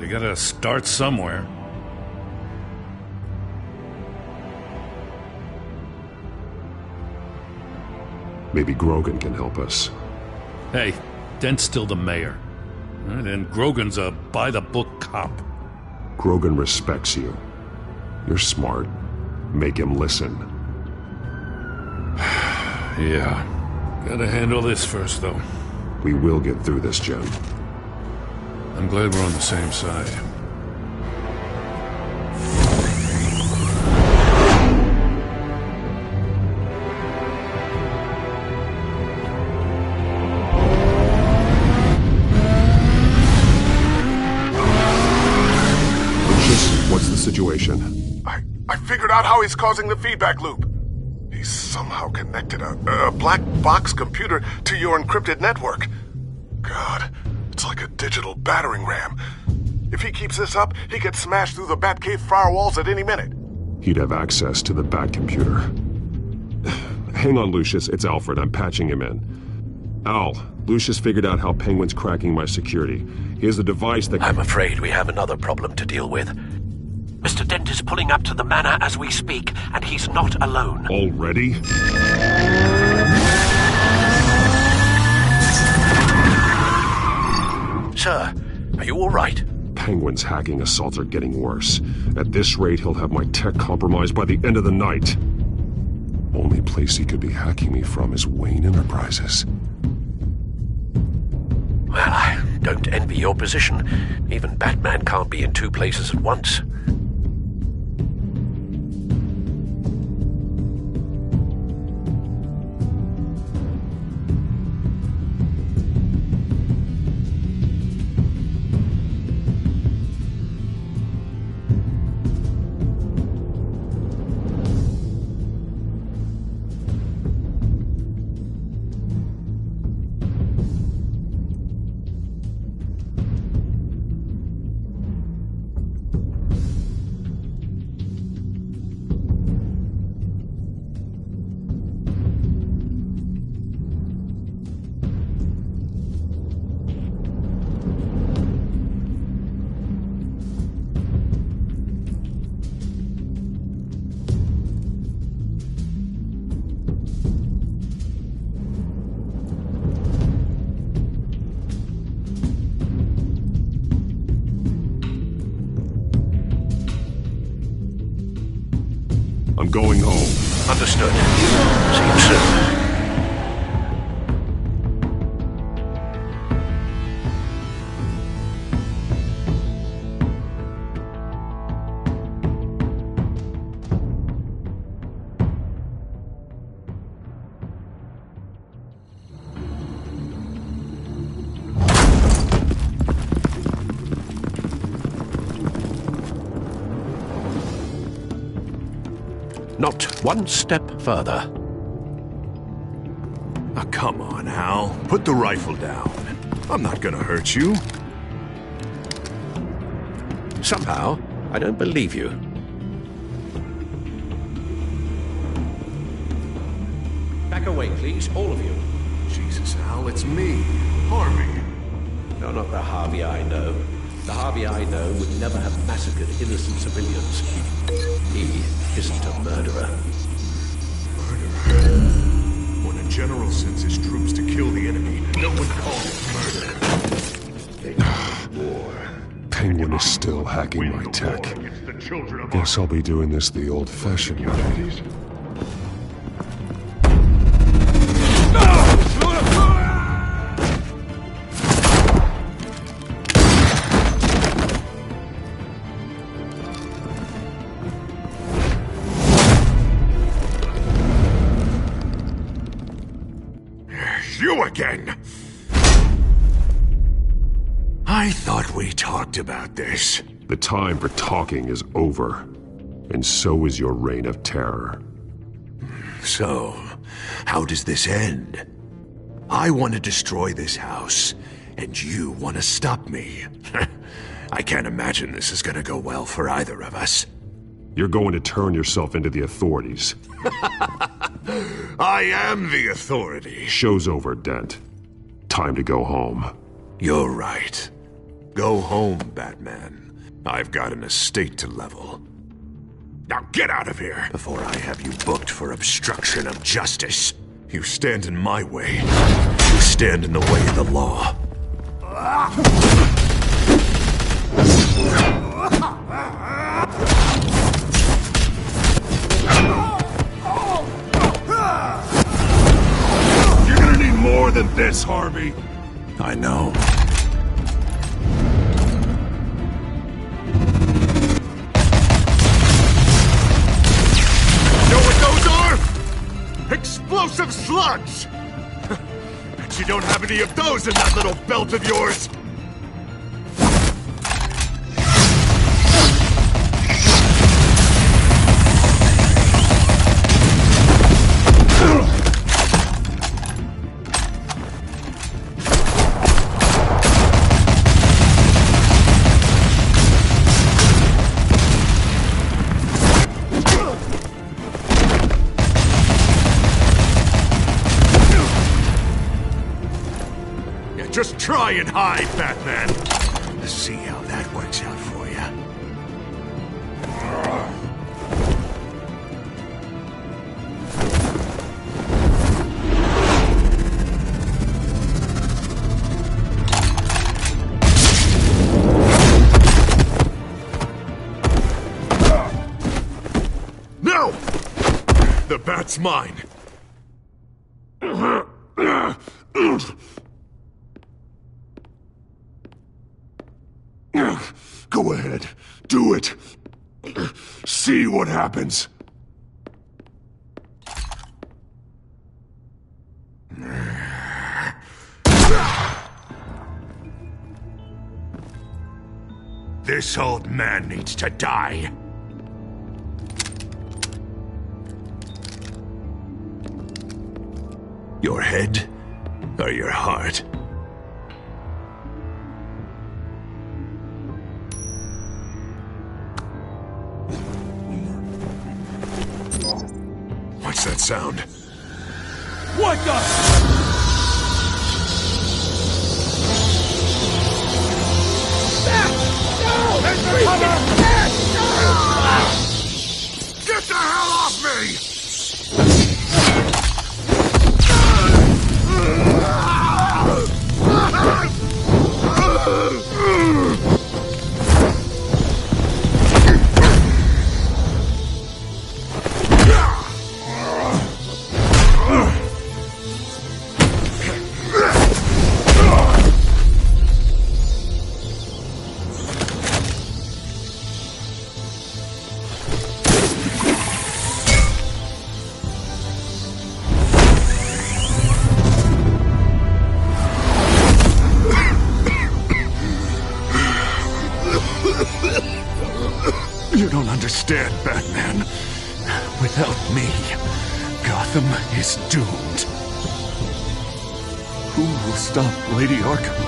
we gotta start somewhere. Maybe Grogan can help us. Hey, Dent's still the mayor. And Grogan's a by-the-book cop. Grogan respects you. You're smart. Make him listen. Yeah. Gotta handle this first, though. We will get through this, Jim. I'm glad we're on the same side. Lucius, what's the situation? I figured out how he's causing the feedback loop. He's somehow connected a black box computer to your encrypted network. God, it's like a digital battering ram. If he keeps this up, he could smash through the Batcave firewalls at any minute. He'd have access to the Bat computer. Hang on, Lucius. It's Alfred. I'm patching him in. Al, Lucius figured out how Penguin's cracking my security. He has a device that... I'm afraid we have another problem to deal with. Mr. Dent is pulling up to the manor as we speak, and he's not alone. Already? Sir, are you all right? Penguin's hacking assaults are getting worse. At this rate, he'll have my tech compromised by the end of the night. Only place he could be hacking me from is Wayne Enterprises. Well, I don't envy your position. Even Batman can't be in two places at once. I'm going home. Understood. See you soon. Not one step further. Oh, come on, Hal. Put the rifle down. I'm not gonna hurt you. Somehow, I don't believe you. Back away, please, all of you. Jesus, Hal, it's me, Harvey. You're not the Harvey I know. The Harvey I know would never have massacred innocent civilians. He isn't a murderer. Murderer? When a general sends his troops to kill the enemy, no one calls it murder. Penguin is still hacking my tech. Guess I'll be doing this the old-fashioned way. You again! I thought we talked about this. The time for talking is over. And so is your reign of terror. So, how does this end? I want to destroy this house, and you want to stop me. I can't imagine this is gonna go well for either of us. You're going to turn yourself into the authorities. I am the authority. Show's over, Dent. Time to go home. You're right. Go home, Batman. I've got an estate to level. Now get out of here before I have you booked for obstruction of justice. You stand in my way. You stand in the way of the law. You're gonna need more than this, Harvey. I know. Know what those are? Explosive slugs! Bet you don't have any of those in that little belt of yours! Just try and hide, Batman. Let's see how that works out for you. No! The bat's mine. Go ahead. Do it. See what happens. This old man needs to die. Your head or your heart? What's that sound? What the? Get the hell off me! You don't understand, Batman. Without me, Gotham is doomed. Who will stop Lady Arkham?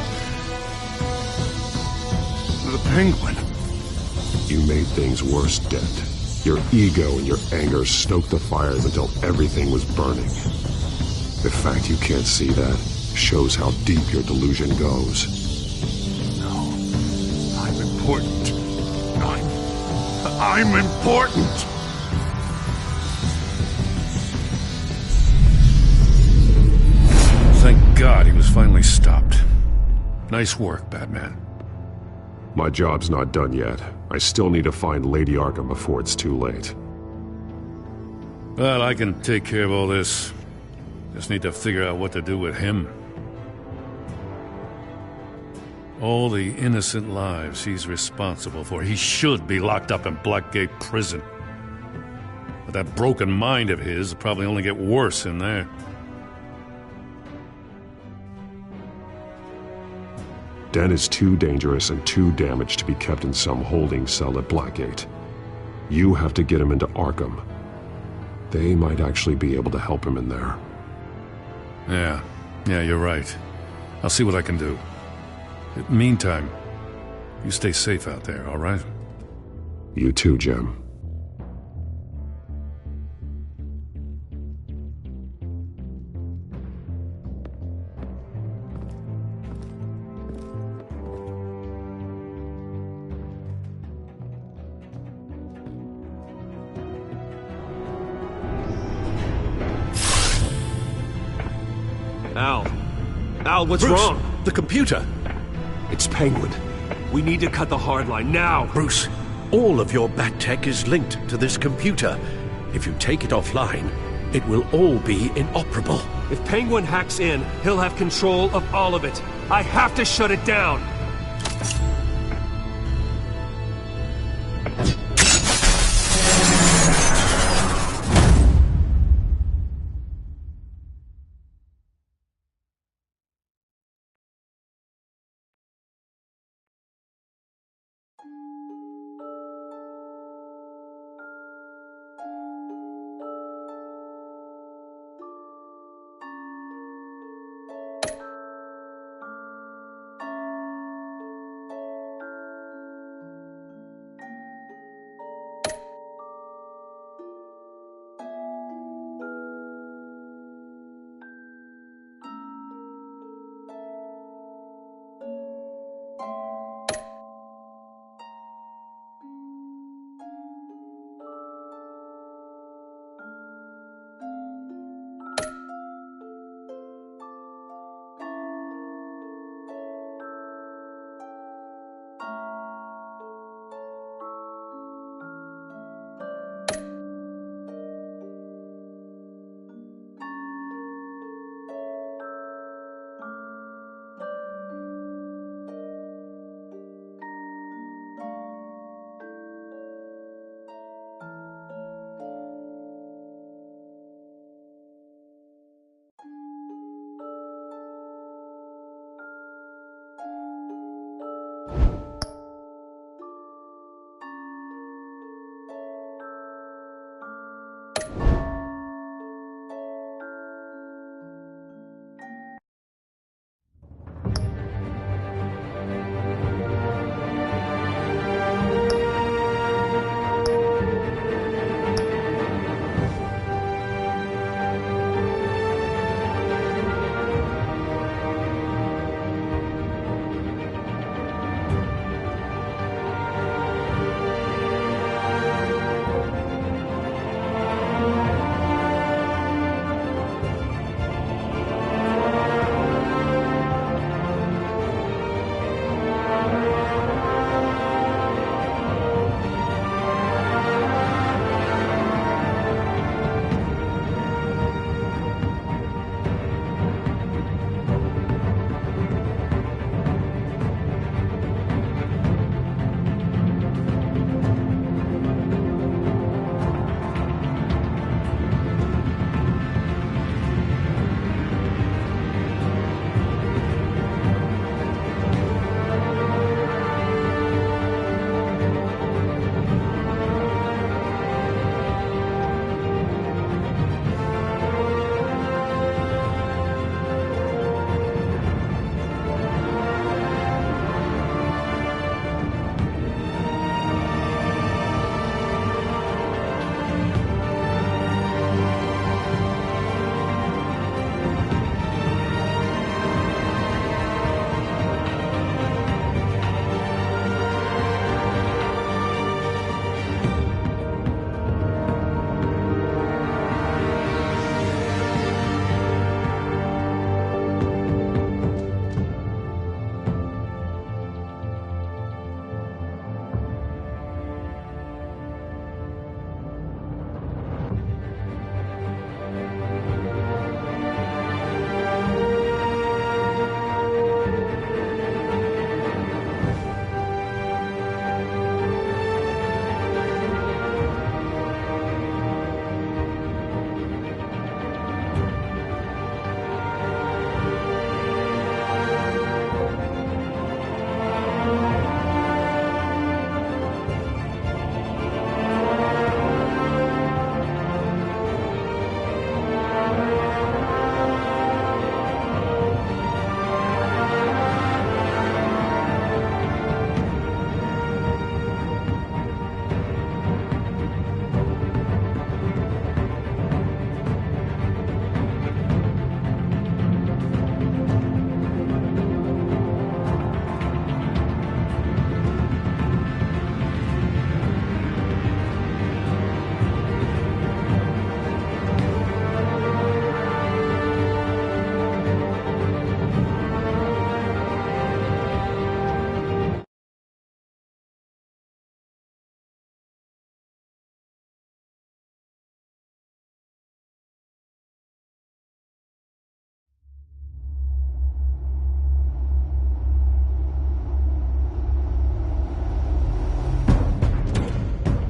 The Penguin. You made things worse, Dent. Your ego and your anger stoked the fires until everything was burning. The fact you can't see that shows how deep your delusion goes. No, I'm important. I'm important! Thank God he was finally stopped. Nice work, Batman. My job's not done yet. I still need to find Lady Arkham before it's too late. Well, I can take care of all this. Just need to figure out what to do with him. All the innocent lives he's responsible for. He should be locked up in Blackgate Prison. But that broken mind of his will probably only get worse in there. Den is too dangerous and too damaged to be kept in some holding cell at Blackgate. You have to get him into Arkham. They might actually be able to help him in there. Yeah, you're right. I'll see what I can do. Meantime, you stay safe out there, all right? You too, Jim. Al, what's Bruce, wrong? The computer. It's Penguin. We need to cut the hard line now. Bruce, all of your bat tech is linked to this computer. If you take it offline, it will all be inoperable. If Penguin hacks in, he'll have control of all of it. I have to shut it down.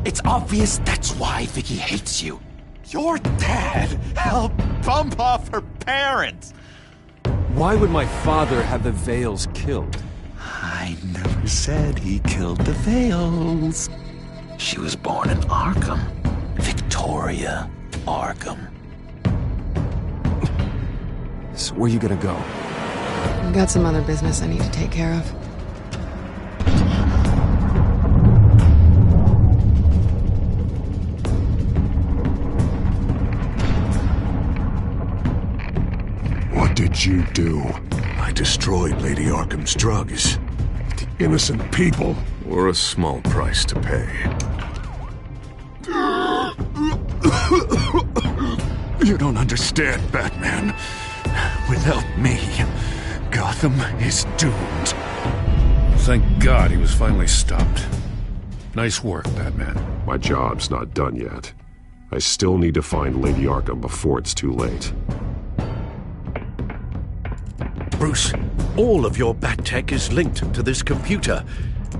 It's obvious that's why Vicky hates you. Your dad helped bump off her parents. Why would my father have the Vales killed? I never said he killed the Vales. She was born in Arkham. Victoria Arkham. So where you gonna go? I've got some other business I need to take care of. What did you do? I destroyed Lady Arkham's drugs. The innocent people were a small price to pay. You don't understand, Batman. Without me, Gotham is doomed. Thank God he was finally stopped. Nice work, Batman. My job's not done yet. I still need to find Lady Arkham before it's too late. Bruce, all of your bat tech is linked to this computer.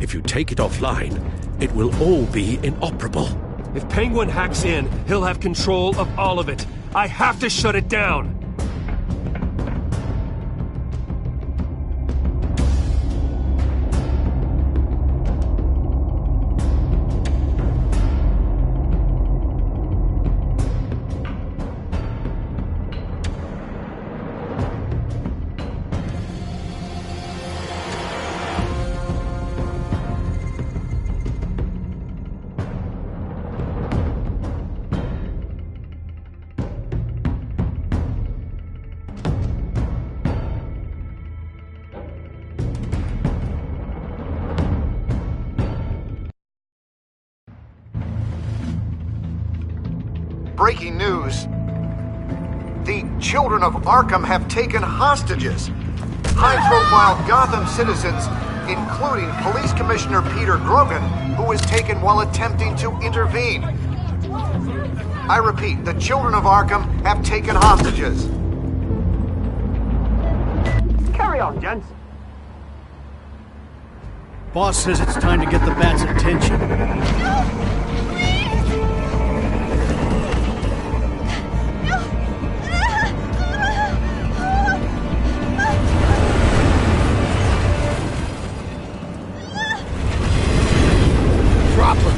If you take it offline, it will all be inoperable. If Penguin hacks in, he'll have control of all of it. I have to shut it down! Breaking news. The children of Arkham have taken hostages. High-profile Gotham citizens, including Police Commissioner Peter Grogan, who was taken while attempting to intervene. I repeat, the children of Arkham have taken hostages. Carry on, gents. Boss says it's time to get the Bat's attention. Drop her.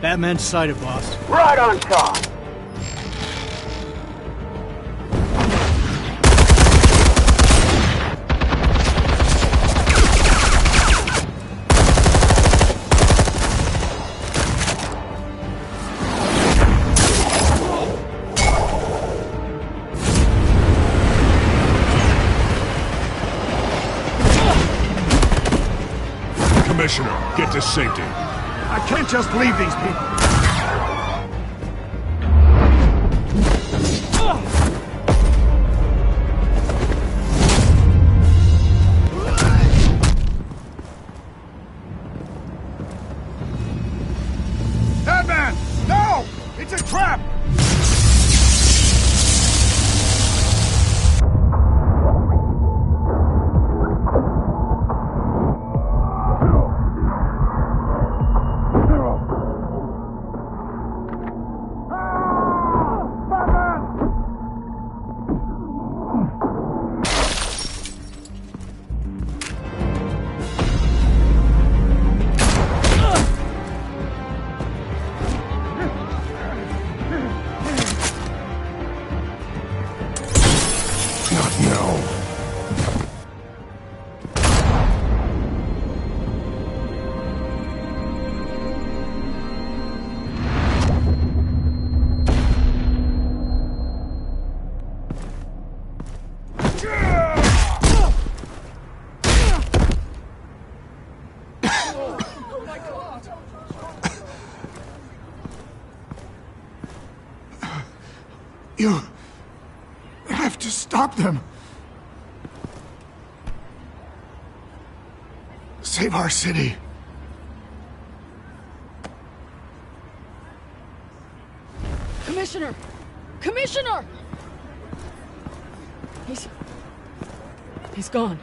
Batman sighted, boss. Right on top. Commissioner, get to safety. I can't just leave these people. Batman! No! It's a trap! You have to stop them. Save our city. Commissioner! Commissioner! He's gone.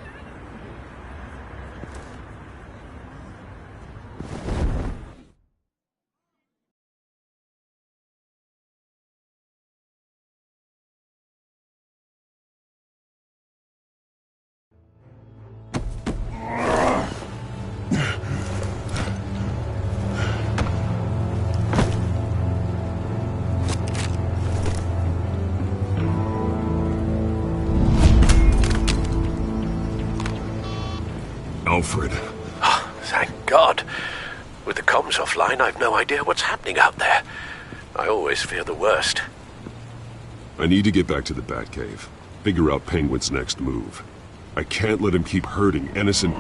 Alfred. Oh, thank God. With the comms offline, I've no idea what's happening out there. I always fear the worst. I need to get back to the Batcave. Figure out Penguin's next move. I can't let him keep hurting innocent...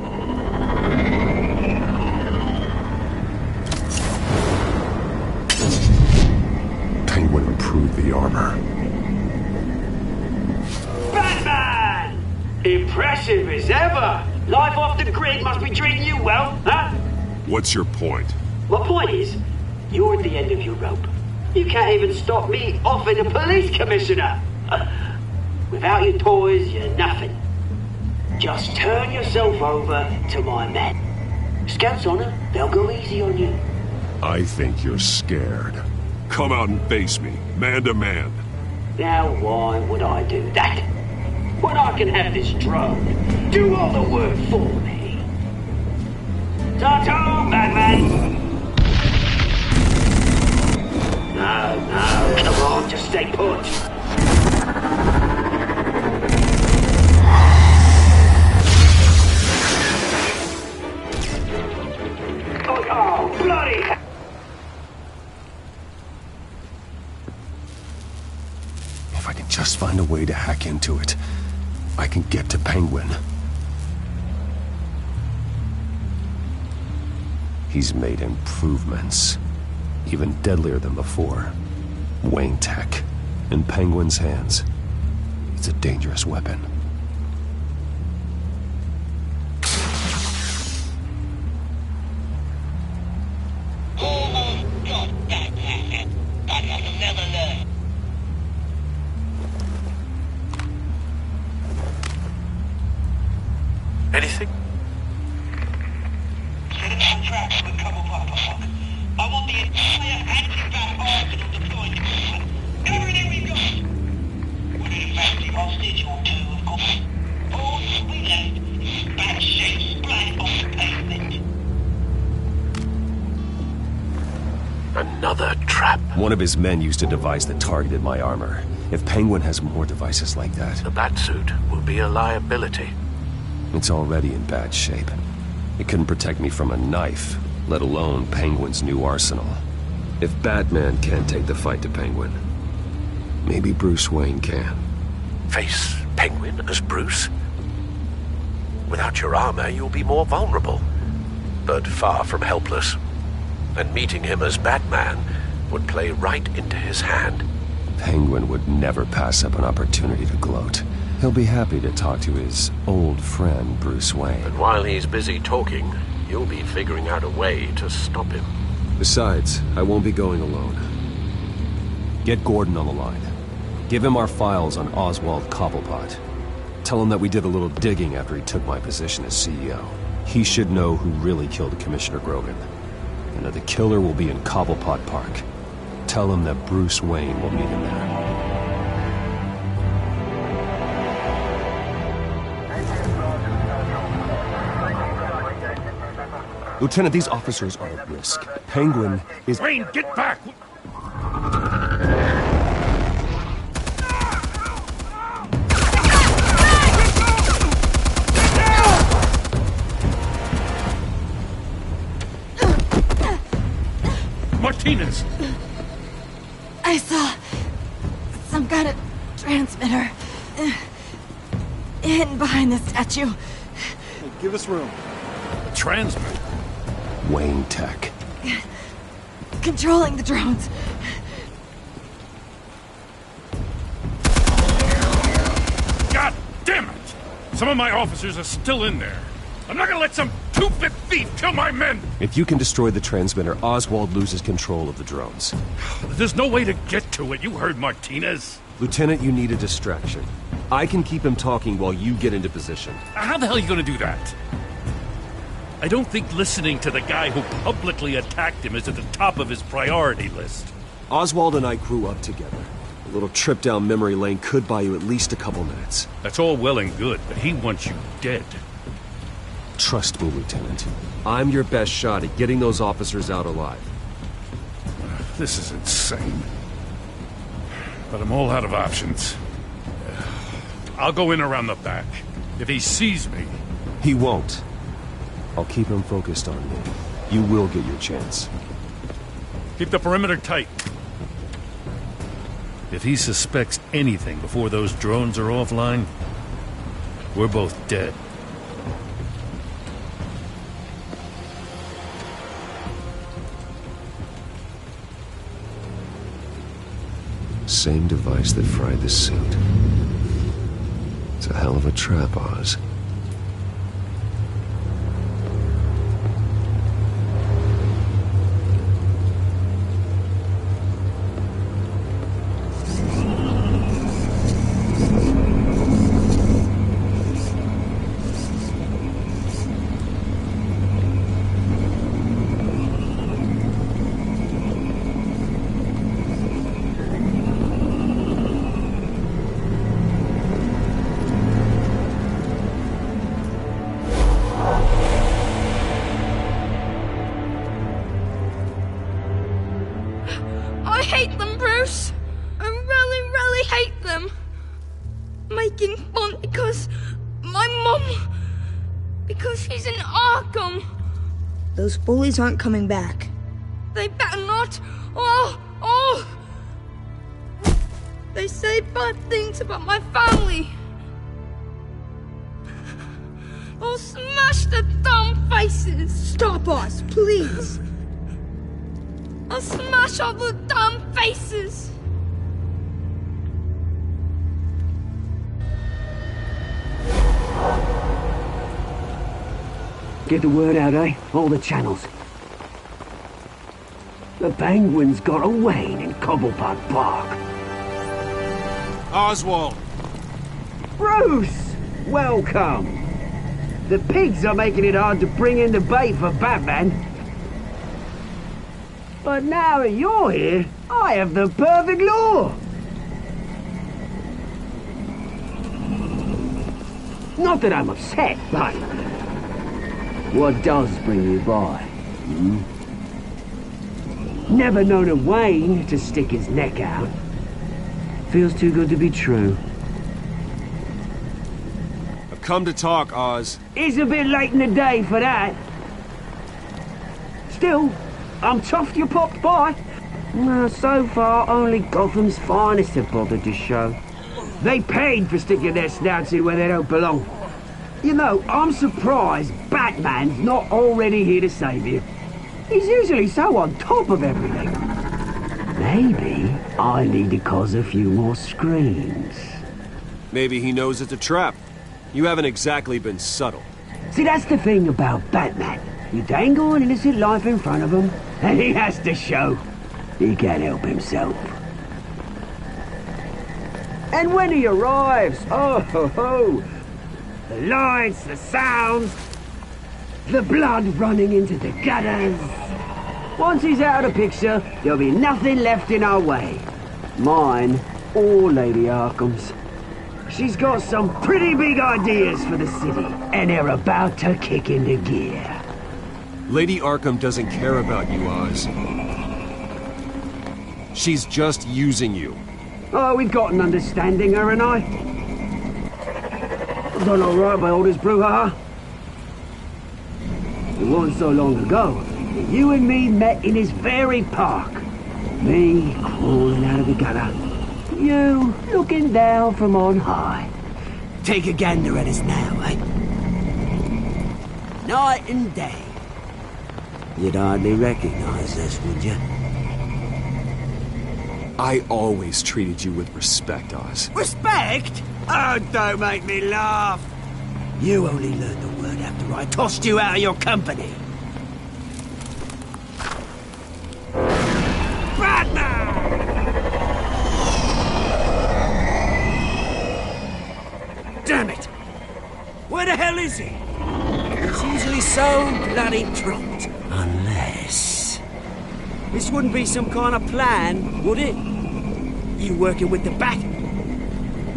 Penguin improved the armor. Batman! Impressive as ever! Life off the grid must be treating you well, huh? What's your point? My point is, you're at the end of your rope. You can't even stop me offing a police commissioner. Without your toys, you're nothing. Just turn yourself over to my men. Scouts honor, they'll go easy on you. I think you're scared. Come out and face me, man to man. Now why would I do that? When I can have this drone do all the work for me. Ta-ta, Batman! No, come on, just stay put. Oh, bloody hell! If I can just find a way to hack into it, I can get to Penguin. He's made improvements, even deadlier than before. Wayne Tech, in Penguin's hands. It's a dangerous weapon. Anything? I want the entire anti-bat arsenal deployed. Everything we got. We're in a fancy hostage or two, of course. All we left is bat shaped splat on the pavement. Another trap. One of his men used a device that targeted my armor. If Penguin has more devices like that... The Batsuit will be a liability. It's already in bad shape. It couldn't protect me from a knife, let alone Penguin's new arsenal. If Batman can't take the fight to Penguin, maybe Bruce Wayne can. Face Penguin as Bruce? Without your armor, you'll be more vulnerable, but far from helpless. And meeting him as Batman would play right into his hand. Penguin would never pass up an opportunity to gloat. He'll be happy to talk to his old friend, Bruce Wayne. And while he's busy talking, you'll be figuring out a way to stop him. Besides, I won't be going alone. Get Gordon on the line. Give him our files on Oswald Cobblepot. Tell him that we did a little digging after he took my position as CEO. He should know who really killed Commissioner Grogan. And that the killer will be in Cobblepot Park. Tell him that Bruce Wayne will meet him there. Lieutenant, these officers are at risk. Penguin is... Wayne, get back! Martinez! I saw some kind of transmitter hidden behind the statue. Hey, give us room. Transmitter? Wayne Tech. Controlling the drones. God damn it! Some of my officers are still in there. I'm not gonna let some two-bit thief kill my men! If you can destroy the transmitter, Oswald loses control of the drones. There's no way to get to it. You heard Martinez. Lieutenant, you need a distraction. I can keep him talking while you get into position. How the hell are you gonna do that? I don't think listening to the guy who publicly attacked him is at the top of his priority list. Oswald and I grew up together. A little trip down memory lane could buy you at least a couple minutes. That's all well and good, but he wants you dead. Trust me, Lieutenant. I'm your best shot at getting those officers out alive. This is insane. But I'm all out of options. I'll go in around the back. If he sees me... He won't. I'll keep him focused on me. You will get your chance. Keep the perimeter tight. If he suspects anything before those drones are offline, we're both dead. Same device that fried the suit. It's a hell of a trap, Oz. I hate them, Bruce. I really, really hate them. Making fun because my mom... because she's in Arkham. Those bullies aren't coming back. They better not. Oh! They say bad things about my family. I'll smash the dumb faces. Stop us, please. I'll smash all the damn faces! Get the word out, eh? All the channels. The Penguin's got a Wayne in Cobblepot Park. Oswald! Bruce! Welcome! The pigs are making it hard to bring in the bait for Batman. But now that you're here, I have the perfect lure! Not that I'm upset, but... what does bring you by? Never known a Wayne to stick his neck out. Feels too good to be true. I've come to talk, Oz. It's a bit late in the day for that. Still, I'm chuffed you popped by. Well, so far, only Gotham's finest have bothered to show. They paid for sticking their snouts in where they don't belong. You know, I'm surprised Batman's not already here to save you. He's usually so on top of everything. Maybe I need to cause a few more screams. Maybe he knows it's a trap. You haven't exactly been subtle. See, that's the thing about Batman. You dangle an innocent life in front of him, and he has to show he can't help himself. And when he arrives, oh ho ho! The lights, the sounds, the blood running into the gutters. Once he's out of the picture, there'll be nothing left in our way. Mine or Lady Arkham's. She's got some pretty big ideas for the city, and they're about to kick into gear. Lady Arkham doesn't care about you, Oz. She's just using you. Oh, we've got an understanding, her and I. I've done all right by Aldous Brouhaha. It wasn't so long ago that you and me met in this very park. Me crawling out of the gutter. You looking down from on high. Take a gander at us now, eh? Night and day. You'd hardly recognize us, would you? I always treated you with respect, Oz. Respect? Oh, don't make me laugh. You only learned the word after I tossed you out of your company. damn it! Where the hell is he? He's usually so bloody prompt. Unless... This wouldn't be some kind of plan, would it? You working with the Bat?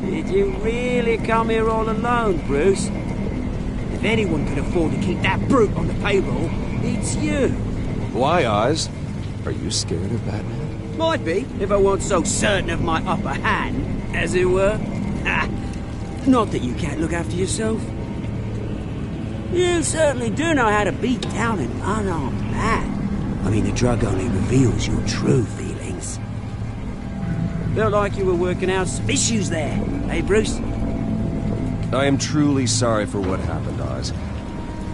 Did you really come here all alone, Bruce? If anyone could afford to keep that brute on the payroll, it's you. Why, Oz? Are you scared of Batman? Might be, if I weren't so certain of my upper hand, as it were. Not that you can't look after yourself. You certainly do know how to beat down an unarmed man. I mean, the drug only reveals your true feelings. Felt like you were working out some issues there, eh, Bruce? I am truly sorry for what happened, Oz.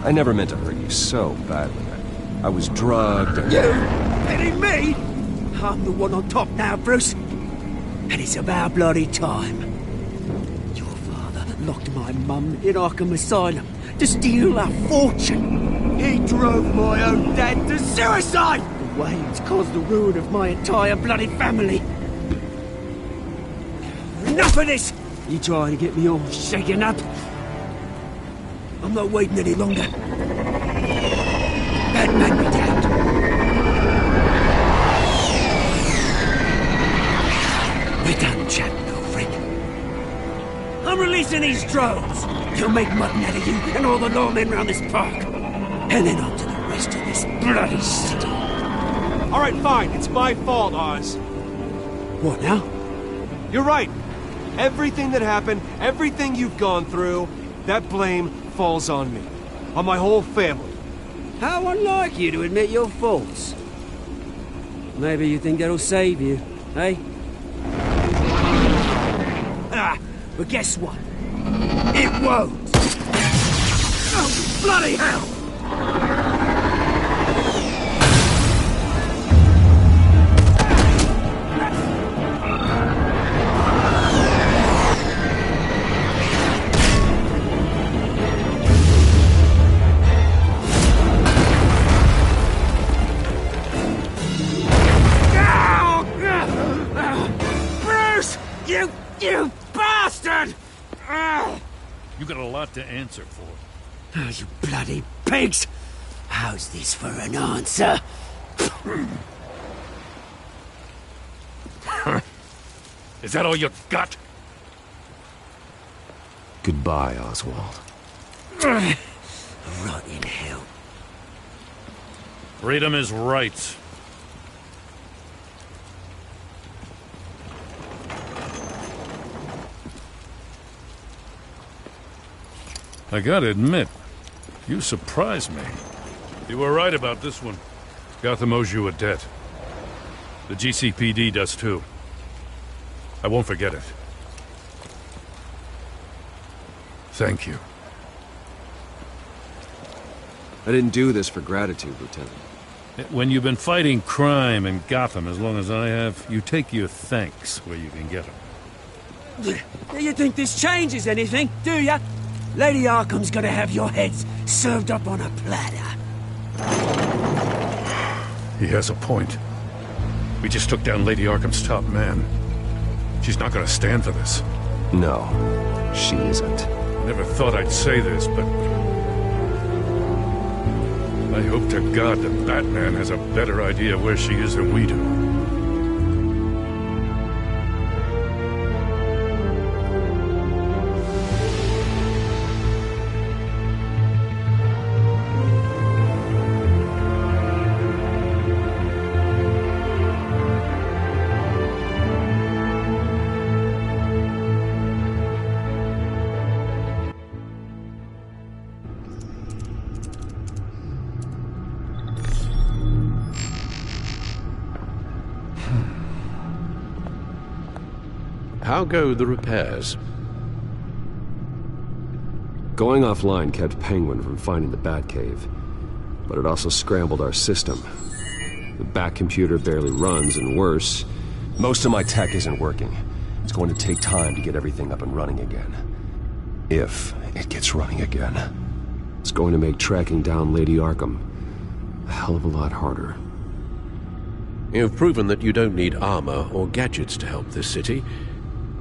I never meant to hurt you so badly. I was drugged and... You? Kidding me? I'm the one on top now, Bruce. And it's about bloody time. Your father locked my mum in Arkham Asylum to steal a fortune. He drove my own dad to suicide! The Waynes caused the ruin of my entire bloody family. Enough of this! You trying to get me all shaken up? I'm not waiting any longer. Batman be damned. We're done chatting, old friend. I'm releasing these drones. You'll make mutton out of you and all the lawmen around this park. And then on to the rest of this bloody city. All right, fine. It's my fault, Oz. What now? You're right. Everything that happened, everything you've gone through, that blame falls on me. On my whole family. How unlike you to admit your faults. Maybe you think that'll save you, eh? But guess what? It won't! Oh, bloody hell! You bastard! You got a lot to answer for. Oh, you bloody pigs! How's this for an answer? Is that all you got? Goodbye, Oswald. Rot in hell. Freedom is right. I gotta admit, you surprised me. You were right about this one. Gotham owes you a debt. The GCPD does too. I won't forget it. Thank you. I didn't do this for gratitude, Lieutenant. When you've been fighting crime in Gotham as long as I have, you take your thanks where you can get them. Do you think this changes anything, do ya? Lady Arkham's gonna have your heads served up on a platter. He has a point. We just took down Lady Arkham's top man. She's not gonna stand for this. No, she isn't. Never thought I'd say this, but... I hope to God that Batman has a better idea where she is than we do. How go the repairs? Going offline kept Penguin from finding the Batcave, but it also scrambled our system. The Bat computer barely runs, and worse, most of my tech isn't working. It's going to take time to get everything up and running again. If it gets running again. It's going to make tracking down Lady Arkham a hell of a lot harder. You've proven that you don't need armor or gadgets to help this city.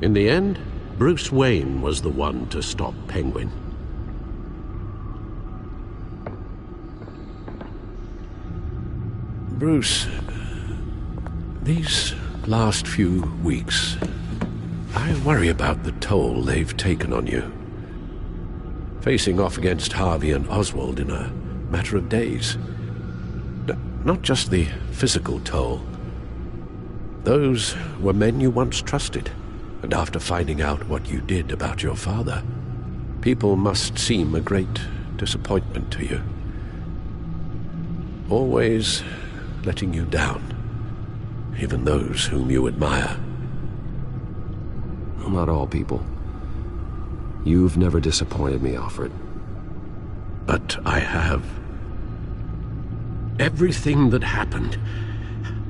In the end, Bruce Wayne was the one to stop Penguin. Bruce, these last few weeks, I worry about the toll they've taken on you. Facing off against Harvey and Oswald in a matter of days. Not just the physical toll. Those were men you once trusted, and after finding out what you did about your father, people must seem a great disappointment to you. Always letting you down, even those whom you admire. Well, not all people. You've never disappointed me, Alfred. But I have. Everything that happened,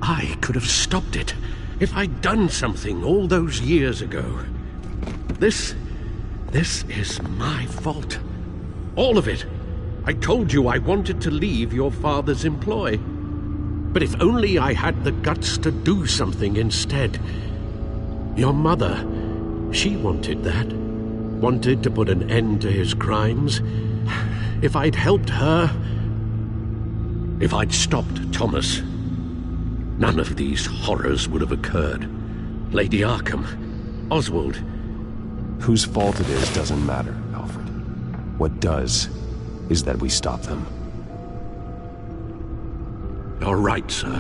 I could have stopped it if I'd done something all those years ago. This is my fault. All of it. I told you I wanted to leave your father's employ. But if only I had the guts to do something instead. Your mother, she wanted that. Wanted to put an end to his crimes. If I'd helped her, if I'd stopped Thomas, none of these horrors would have occurred. Lady Arkham, Oswald. Whose fault it is doesn't matter, Alfred. What does is that we stop them. All right, sir.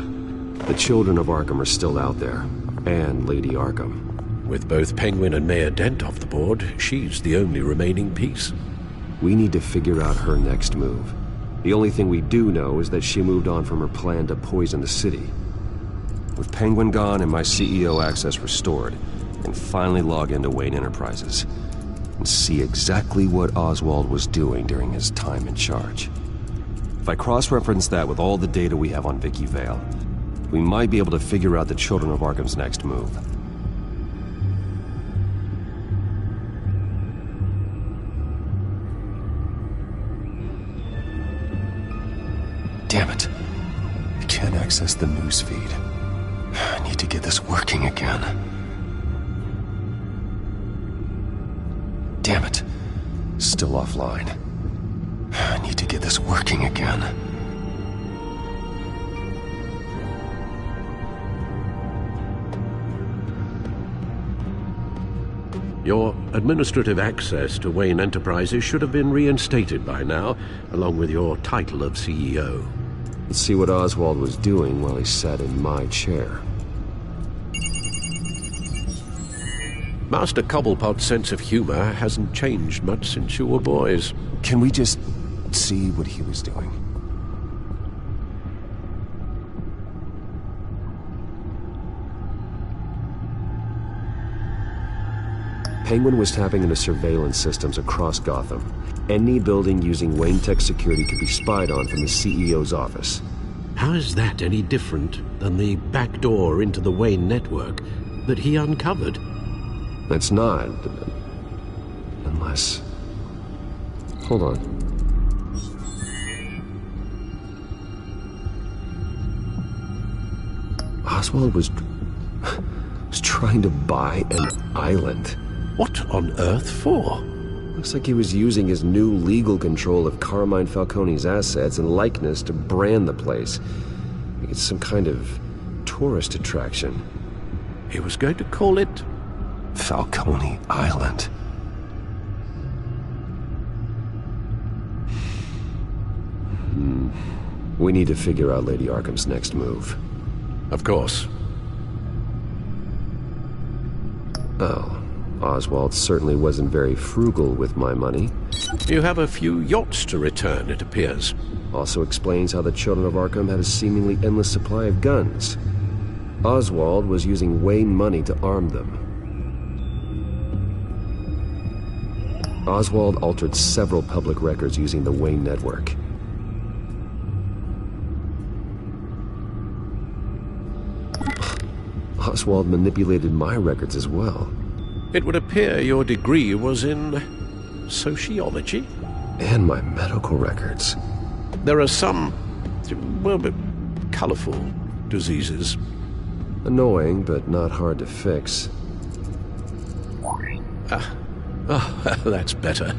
The children of Arkham are still out there, and Lady Arkham. With both Penguin and Mayor Dent off the board, she's the only remaining piece. We need to figure out her next move. The only thing we do know is that she moved on from her plan to poison the city. With Penguin gone and my CEO access restored, I can finally log into Wayne Enterprises and see exactly what Oswald was doing during his time in charge. If I cross-reference that with all the data we have on Vicky Vale, we might be able to figure out the Children of Arkham's next move. Damn it. I can't access the news feed. I need to get this working again. Damn it. Still offline. I need to get this working again. Your administrative access to Wayne Enterprises should have been reinstated by now, along with your title of CEO. Let's see what Oswald was doing while he sat in my chair. Master Cobblepot's sense of humor hasn't changed much since you were boys. Can we just see what he was doing? Penguin was tapping into surveillance systems across Gotham. Any building using Wayne Tech security could be spied on from the CEO's office. How is that any different than the back door into the Wayne network that he uncovered? That's not. Unless... Hold on. Oswald was trying to buy an island. What on earth for? Looks like he was using his new legal control of Carmine Falcone's assets and likeness to brand the place. It's some kind of tourist attraction. He was going to call it... Falcone Island. We need to figure out Lady Arkham's next move. Of course. Oh. Oswald certainly wasn't very frugal with my money. You have a few yachts to return, it appears. Also explains how the Children of Arkham had a seemingly endless supply of guns. Oswald was using Wayne money to arm them. Oswald altered several public records using the Wayne network. Oswald manipulated my records as well. It would appear your degree was in... sociology? And my medical records. There are some... well, colorful diseases. Annoying, but not hard to fix. That's better.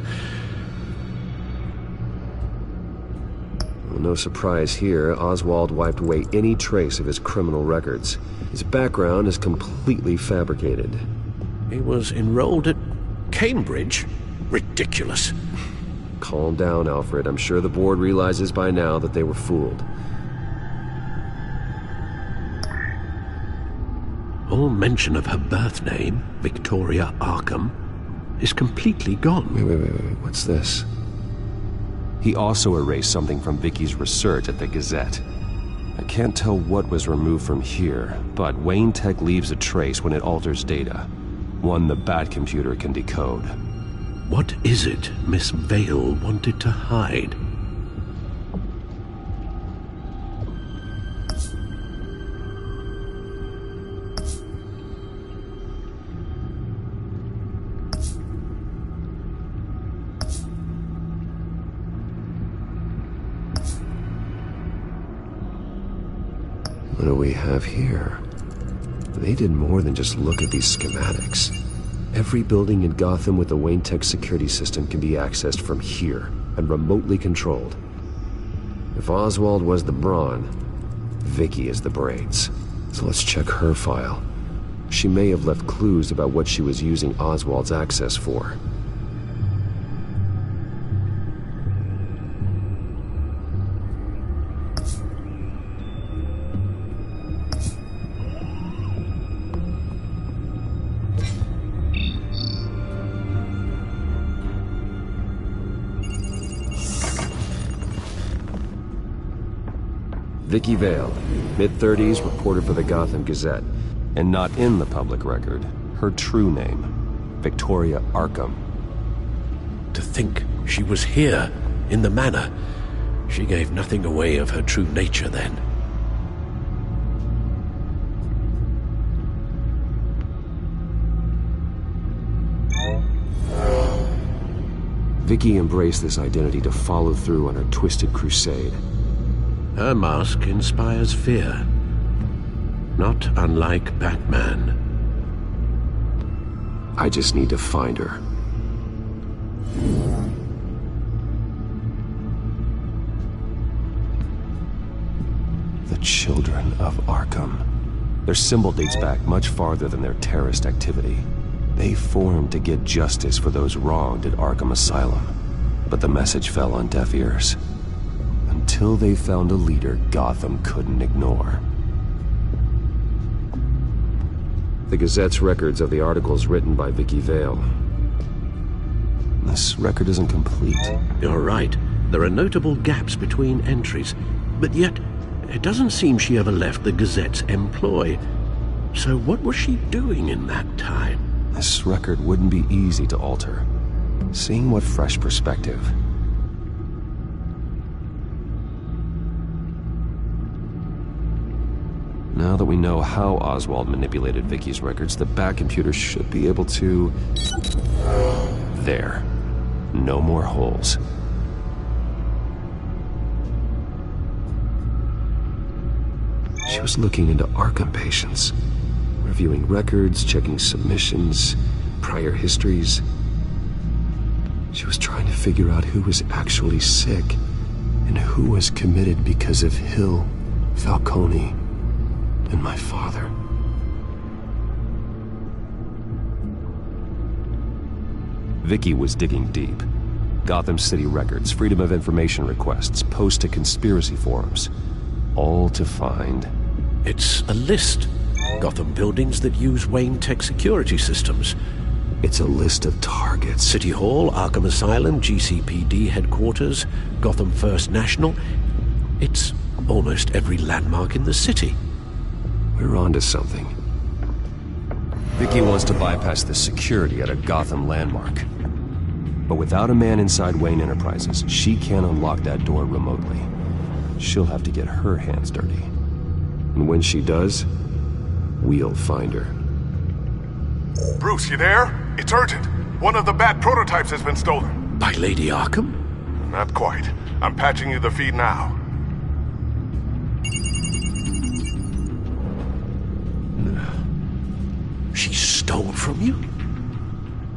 Well, no surprise here, Oswald wiped away any trace of his criminal records. His background is completely fabricated. He was enrolled at Cambridge? Ridiculous. Calm down, Alfred. I'm sure the board realizes by now that they were fooled. All mention of her birth name, Victoria Arkham, is completely gone. Wait. What's this? He also erased something from Vicky's research at the Gazette. I can't tell what was removed from here, but Wayne Tech leaves a trace when it alters data. One the Bat computer can decode. What is it Miss Vale wanted to hide? What do we have here? They did more than just look at these schematics. Every building in Gotham with the Wayne Tech security system can be accessed from here and remotely controlled. If Oswald was the brawn, Vicky is the brains. So let's check her file. She may have left clues about what she was using Oswald's access for. Vicky Vale, mid-30s, reporter for the Gotham Gazette, and not in the public record, her true name, Victoria Arkham. To think she was here, in the manor. She gave nothing away of her true nature then. Vicky embraced this identity to follow through on her twisted crusade. Her mask inspires fear. Not unlike Batman. I just need to find her. The Children of Arkham. Their symbol dates back much farther than their terrorist activity. They formed to get justice for those wronged at Arkham Asylum. But the message fell on deaf ears. Until they found a leader Gotham couldn't ignore. The Gazette's records of the articles written by Vicky Vale. This record isn't complete. You're right. There are notable gaps between entries, but yet it doesn't seem she ever left the Gazette's employ. So what was she doing in that time? This record wouldn't be easy to alter. Seeing what fresh perspective. Now that we know how Oswald manipulated Vicky's records, the Bat computer should be able to... There. No more holes. She was looking into Arkham patients, reviewing records, checking submissions, prior histories. She was trying to figure out who was actually sick and who was committed because of Hill, Falcone, and my father. Vicky was digging deep. Gotham City records, Freedom of Information requests, posts to conspiracy forums. All to find... It's a list. Gotham buildings that use Wayne Tech security systems. It's a list of targets. City Hall, Arkham Asylum, GCPD headquarters, Gotham First National. It's almost every landmark in the city. We're onto something. Vicky wants to bypass the security at a Gotham landmark. But without a man inside Wayne Enterprises, she can't unlock that door remotely. She'll have to get her hands dirty. And when she does, we'll find her. Bruce, you there? It's urgent. One of the Bat prototypes has been stolen. By Lady Arkham? Not quite. I'm patching you the feed now. She stole from you?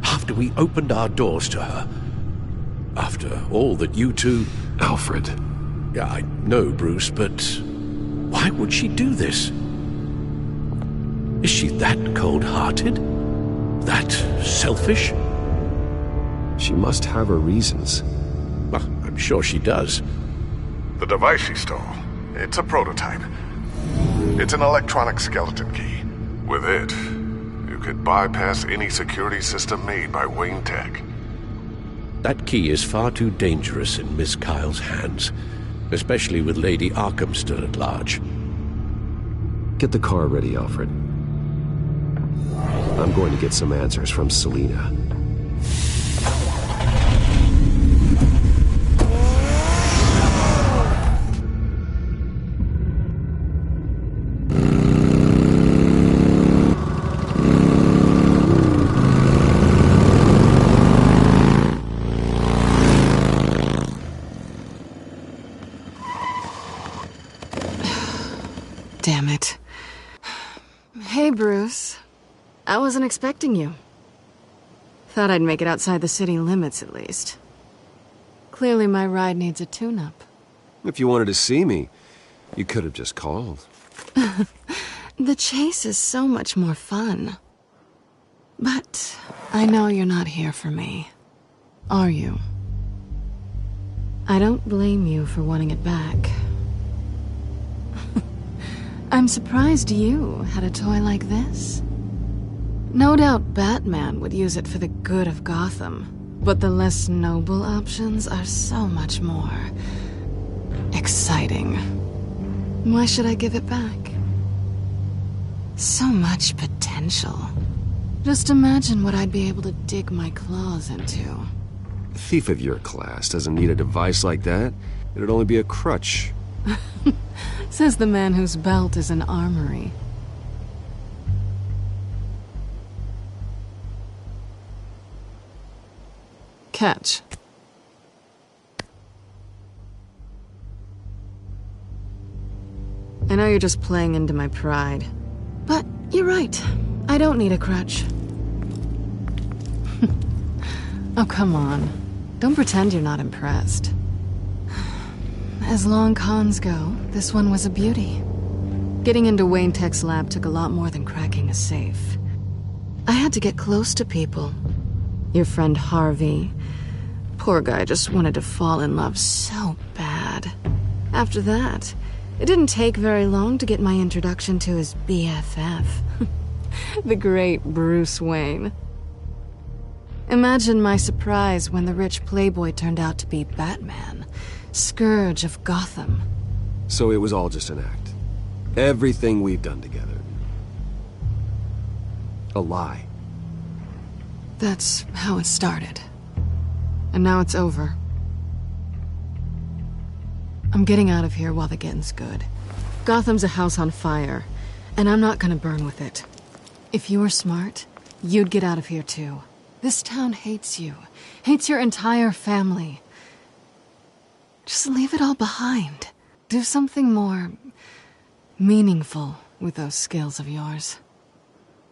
After after we opened our doors to her. After all that you two... Alfred. Yeah, I know, Bruce, but why would she do this? Is she that cold-hearted? That selfish? She must have her reasons. Well, I'm sure she does. The device she stole, it's a prototype. It's an electronic skeleton key. With it, you could bypass any security system made by Wayne Tech. That key is far too dangerous in Miss Kyle's hands, especially with Lady Arkham still at large. Get the car ready, Alfred. I'm going to get some answers from Selina. Damn it. Hey, Bruce. I wasn't expecting you. Thought I'd make it outside the city limits, at least. Clearly my ride needs a tune-up. If you wanted to see me, you could have just called. The chase is so much more fun. But I know you're not here for me. Are you? I don't blame you for wanting it back. I'm surprised you had a toy like this. No doubt Batman would use it for the good of Gotham, but the less noble options are so much more exciting. Why should I give it back? So much potential. Just imagine what I'd be able to dig my claws into. A thief of your class doesn't need a device like that. It'd only be a crutch. Says the man whose belt is an armory. Catch. I know you're just playing into my pride, but you're right. I don't need a crutch. Oh, come on. Don't pretend you're not impressed. As long cons go, this one was a beauty. Getting into Wayne Tech's lab took a lot more than cracking a safe. I had to get close to people. Your friend Harvey. Poor guy just wanted to fall in love so bad. After that, it didn't take very long to get my introduction to his BFF. The great Bruce Wayne. Imagine my surprise when the rich playboy turned out to be Batman. Scourge of Gotham. So it was all just an act. Everything we've done together. A lie. That's how it started. And now it's over. I'm getting out of here while the getting's good. Gotham's a house on fire, and I'm not gonna burn with it. If you were smart, you'd get out of here too. This town hates you. Hates your entire family. Just leave it all behind. Do something more meaningful with those skills of yours.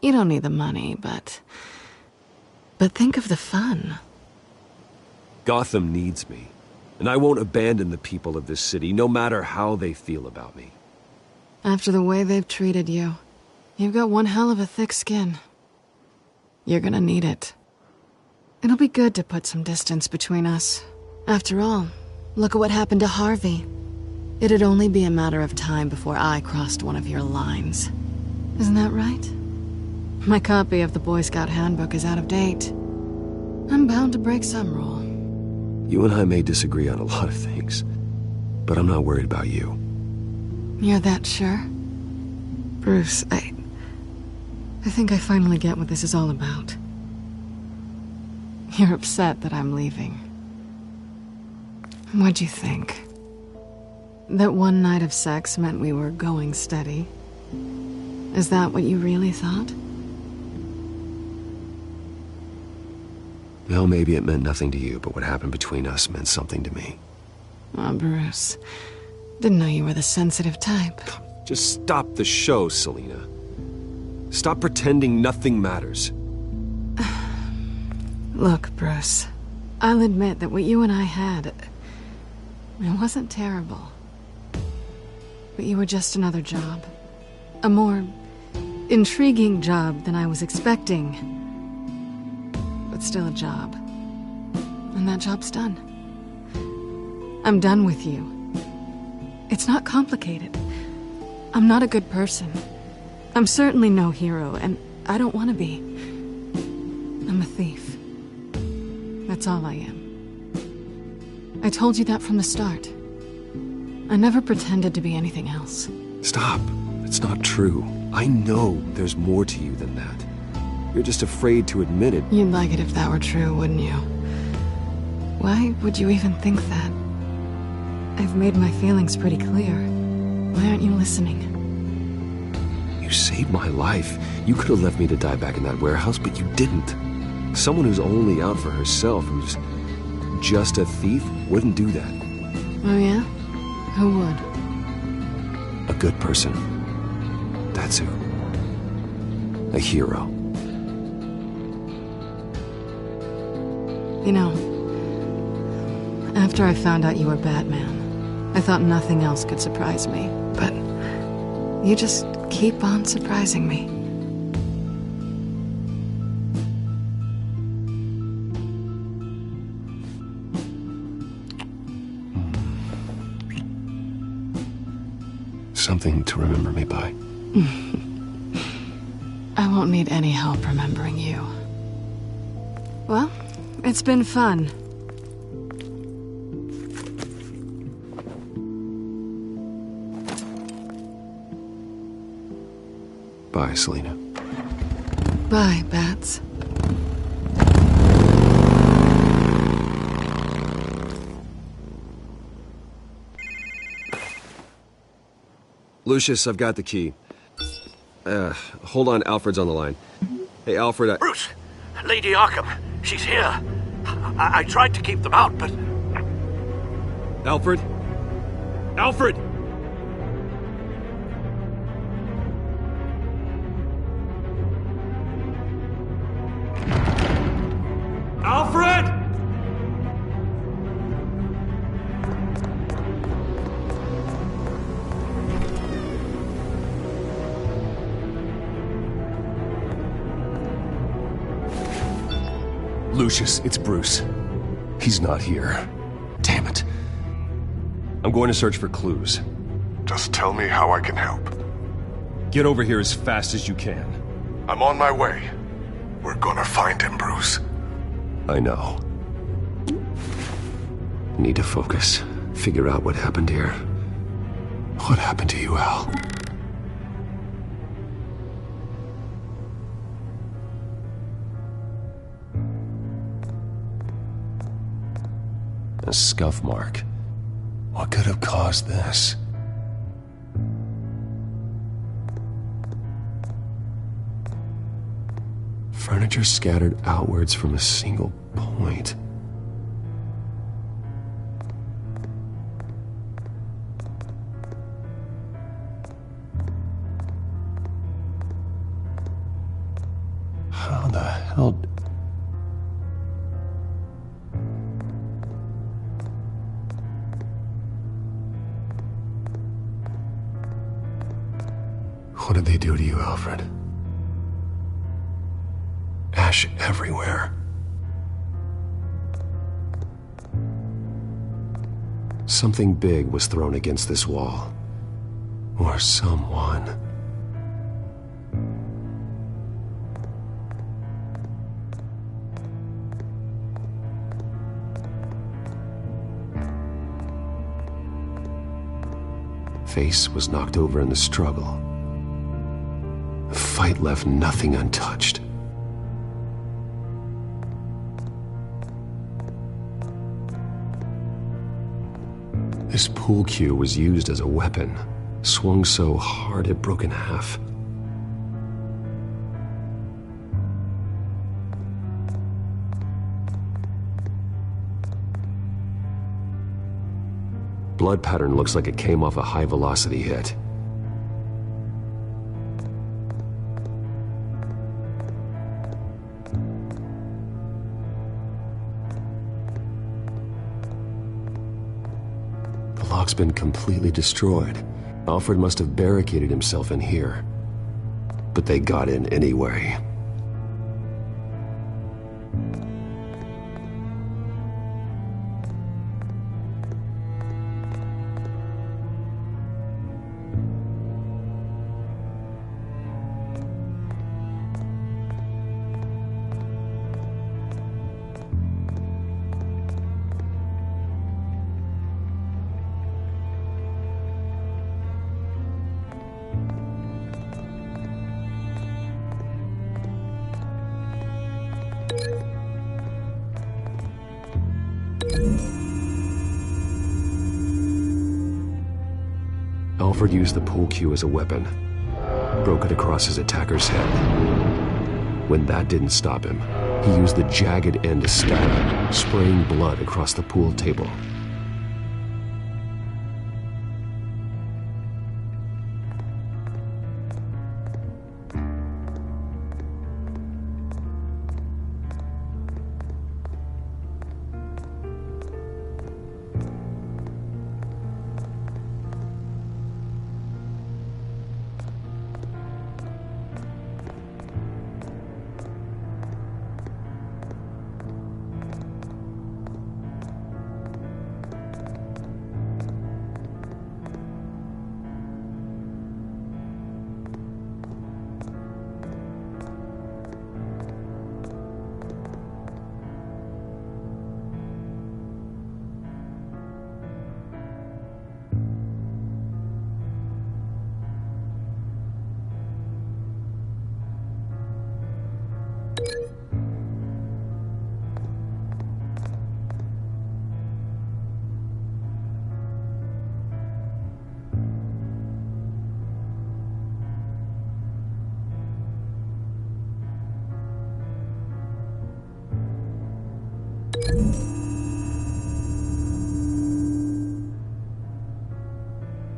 You don't need the money, but think of the fun. Gotham needs me, and I won't abandon the people of this city, no matter how they feel about me. After the way they've treated you, you've got one hell of a thick skin. You're gonna need it. It'll be good to put some distance between us. After all, look at what happened to Harvey. It'd only be a matter of time before I crossed one of your lines. Isn't that right? My copy of the Boy Scout Handbook is out of date. I'm bound to break some rule. You and I may disagree on a lot of things, but I'm not worried about you. You're that sure? Bruce, I think I finally get what this is all about. You're upset that I'm leaving. What'd you think? That one night of sex meant we were going steady? Is that what you really thought? Well, maybe it meant nothing to you, but what happened between us meant something to me. Oh, Bruce. Didn't know you were the sensitive type. Just stop the show, Selina. Stop pretending nothing matters. Look, Bruce, I'll admit that what you and I had, it wasn't terrible. But you were just another job. A more intriguing job than I was expecting. But still a job. And that job's done. I'm done with you. It's not complicated. I'm not a good person. I'm certainly no hero, and I don't want to be. I'm a thief. That's all I am. I told you that from the start. I never pretended to be anything else. Stop. It's not true. I know there's more to you than that. You're just afraid to admit it. You'd like it if that were true, wouldn't you? Why would you even think that? I've made my feelings pretty clear. Why aren't you listening? You saved my life. You could have left me to die back in that warehouse, but you didn't. Someone who's only out for herself, who's just a thief, wouldn't do that. Oh yeah? Who would? A good person. That's who. A hero. You know, after I found out you were Batman, I thought nothing else could surprise me, but you just keep on surprising me. Something to remember me by. I won't need any help remembering you. Well, it's been fun. Bye, Selina. Bye, Bats. Lucius, I've got the key. Hold on, Alfred's on the line. Hey, Alfred, Bruce! Lady Arkham, she's here. I tried to keep them out, but... Alfred? Alfred! Alfred! Lucius, it's Bruce. He's not here. Damn it. I'm going to search for clues. Just tell me how I can help. Get over here as fast as you can. I'm on my way. We're gonna find him, Bruce. I know. Need to focus. Figure out what happened here. What happened to you, Al? A scuff mark. What could have caused this? Furniture scattered outwards from a single point. How the hell... What did they do to you, Alfred? Ash everywhere. Something big was thrown against this wall. Or someone. Face was knocked over in the struggle. The fight left nothing untouched. This pool cue was used as a weapon, swung so hard it broke in half. Blood pattern looks like it came off a high-velocity hit. lock's been completely destroyed. Alfred must have barricaded himself in here. But they got in anyway. Alfred used the pool cue as a weapon, broke it across his attacker's head. When that didn't stop him, he used the jagged end to stab him, spraying blood across the pool table.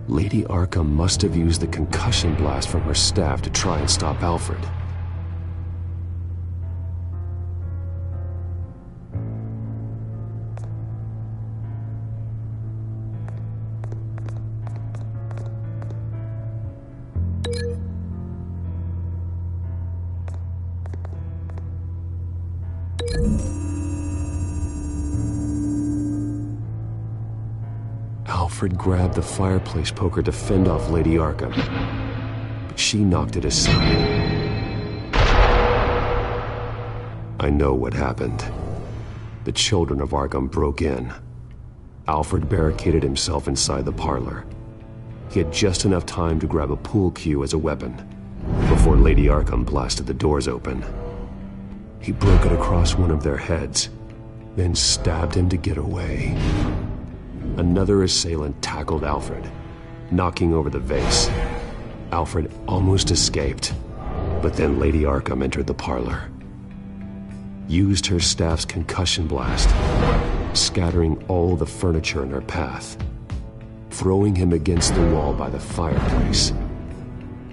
Lady Arkham must have used the concussion blast from her staff to try and stop Alfred. Alfred grabbed the fireplace poker to fend off Lady Arkham, but she knocked it aside. I know what happened. The children of Arkham broke in. Alfred barricaded himself inside the parlor. He had just enough time to grab a pool cue as a weapon before Lady Arkham blasted the doors open. He broke it across one of their heads, then stabbed him to get away. Another assailant tackled Alfred, knocking over the vase. Alfred almost escaped, but then Lady Arkham entered the parlor. Used her staff's concussion blast, scattering all the furniture in her path, throwing him against the wall by the fireplace.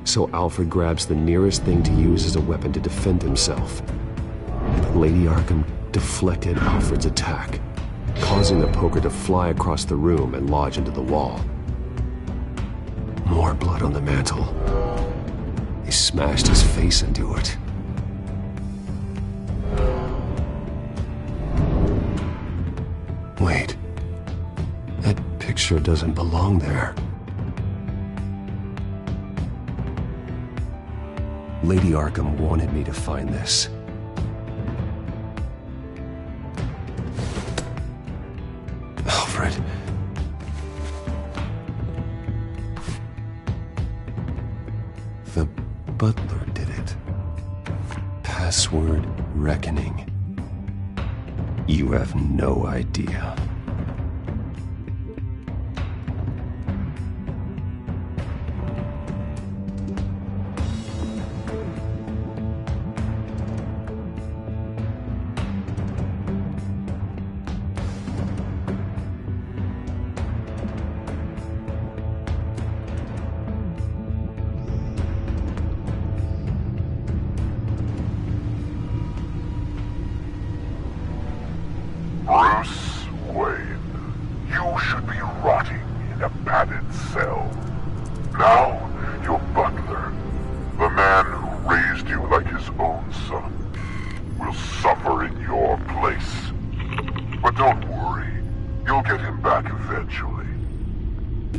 So Alfred grabs the nearest thing to use as a weapon to defend himself. But Lady Arkham deflected Alfred's attack, causing the poker to fly across the room and lodge into the wall. More blood on the mantel. He smashed his face into it. Wait. That picture doesn't belong there. Lady Arkham wanted me to find this. Alfred. The butler did it. Password reckoning. You have no idea. Bruce Wayne. You'll get him back eventually.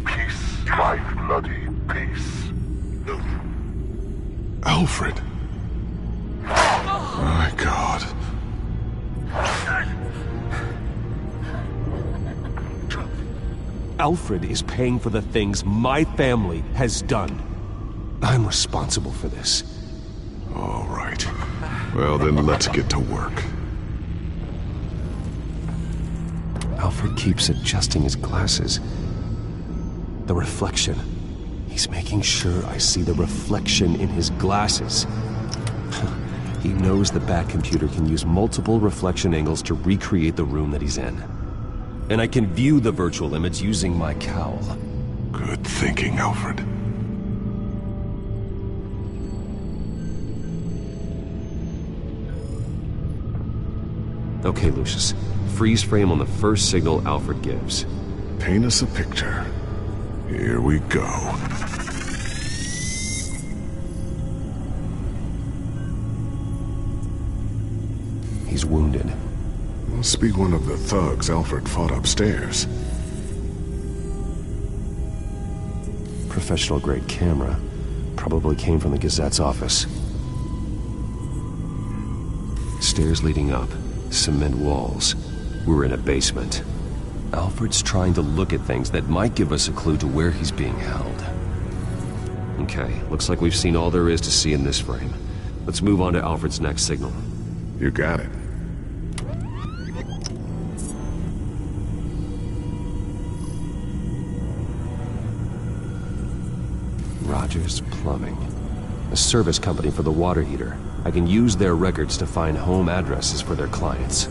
Peace, life, bloody peace. Alfred! My God. Alfred is paying for the things my family has done. I'm responsible for this. All right. Well, then let's get to work. Alfred keeps adjusting his glasses. The reflection. He's making sure I see the reflection in his glasses. He knows the Bat-computer can use multiple reflection angles to recreate the room that he's in. And I can view the virtual image using my cowl. Good thinking, Alfred. Okay, Lucius. Freeze frame on the first signal Alfred gives. Paint us a picture. Here we go. He's wounded. Must be one of the thugs Alfred fought upstairs. Professional-grade camera. Probably came from the Gazette's office. Stairs leading up. Cement walls. We're in a basement. Alfred's trying to look at things that might give us a clue to where he's being held. Okay, looks like we've seen all there is to see in this frame. Let's move on to Alfred's next signal. You got it. Rogers Plumbing. A service company for the water heater. I can use their records to find home addresses for their clients.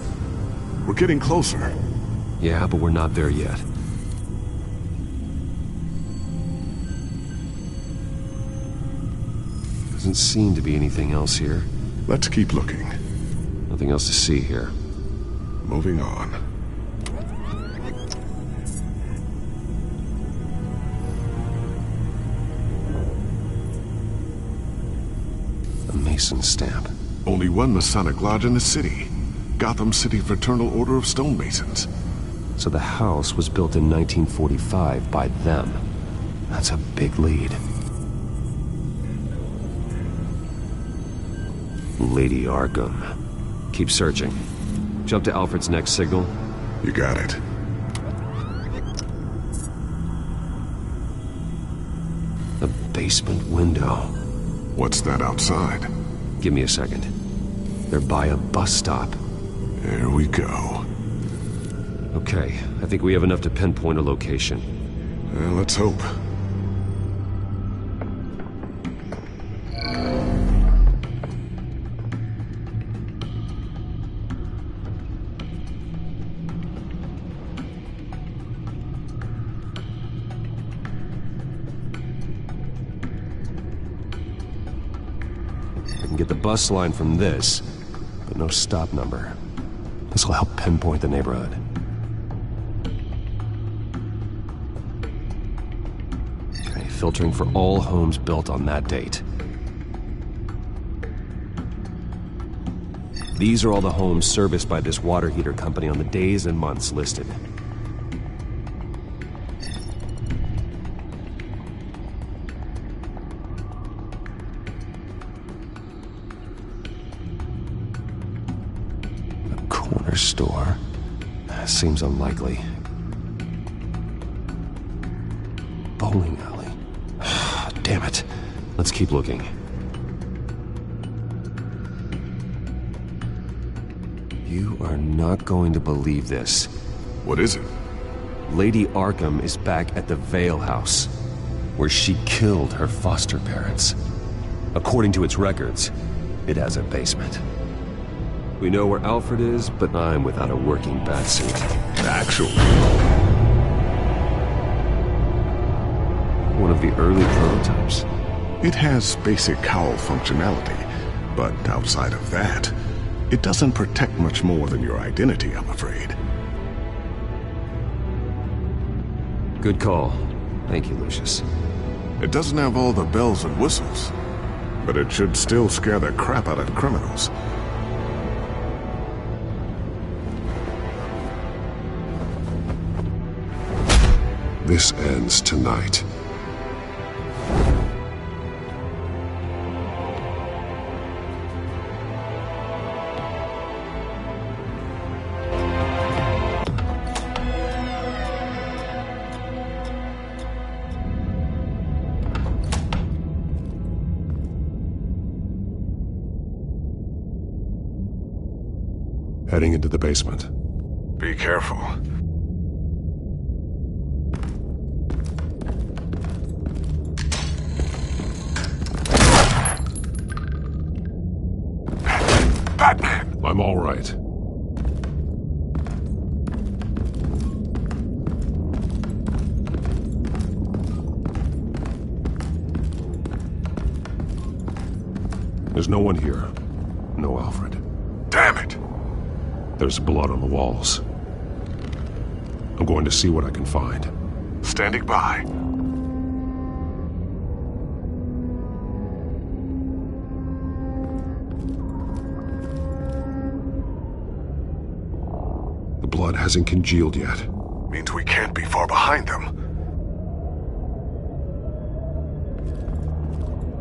We're getting closer. Yeah, but we're not there yet. Doesn't seem to be anything else here. Let's keep looking. Nothing else to see here. Moving on. A Mason stamp. Only one Masonic lodge in the city. Gotham City Fraternal Order of Stonemasons. So the house was built in 1945 by them. That's a big lead. Lady Arkham. Keep searching. Jump to Alfred's next signal. You got it. The basement window. What's that outside? Give me a second. They're by a bus stop. There we go. Okay, I think we have enough to pinpoint a location. Let's hope. I can get the bus line from this, but no stop number. This will help pinpoint the neighborhood. Okay, filtering for all homes built on that date. These are all the homes serviced by this water heater company on the days and months listed. Store. Seems unlikely. Bowling alley. Damn it. Let's keep looking. You are not going to believe this. What is it? Lady Arkham is back at the Vale House, where she killed her foster parents. According to its records, it has a basement. We know where Alfred is, but I'm without a working batsuit. Actually. One of the early prototypes. It has basic cowl functionality, but outside of that, it doesn't protect much more than your identity, I'm afraid. Good call. Thank you, Lucius. It doesn't have all the bells and whistles, but it should still scare the crap out of criminals. This ends tonight. Heading into the basement. Be careful. Batman! I'm all right. There's no one here. No Alfred. Damn it! There's blood on the walls. I'm going to see what I can find. Standing by. The blood hasn't congealed yet. Means we can't be far behind them.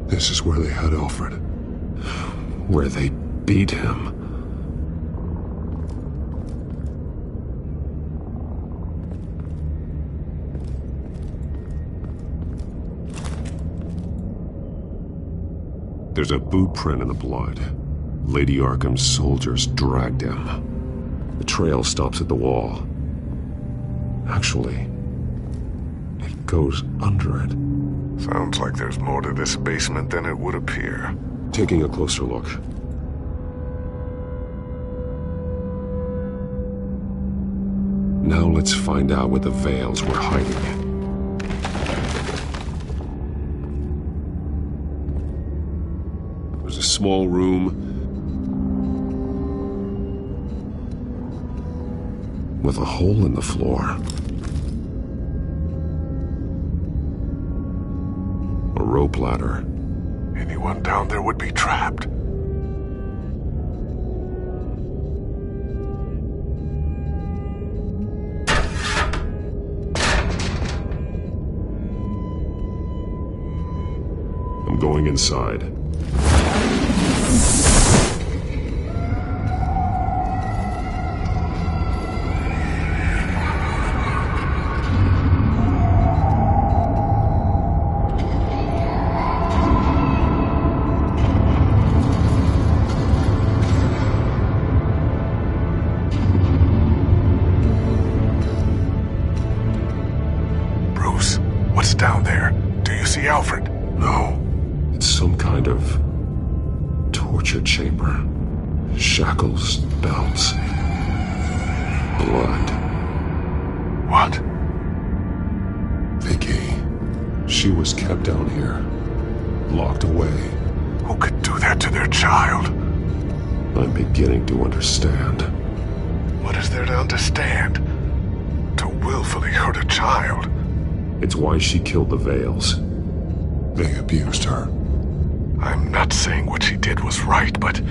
This is where they had Alfred. Where they beat him. There's a boot print in the blood. Lady Arkham's soldiers dragged him. The trail stops at the wall. Actually, it goes under it. Sounds like there's more to this basement than it would appear. Taking a closer look. Now let's find out where the Veils were hiding. There's a small room with a hole in the floor. A rope ladder. Anyone down there would be trapped. I'm going inside. Bruce, what's down there? Do you see Alfred? No. It's some kind of torture chamber. Shackles, belts, blood. What? Vicky. She was kept down here. Locked away. Who could do that to their child? I'm beginning to understand. What is there to understand? To willfully hurt a child? It's why she killed the Veils. They abused her. I'm not saying what she did was right, but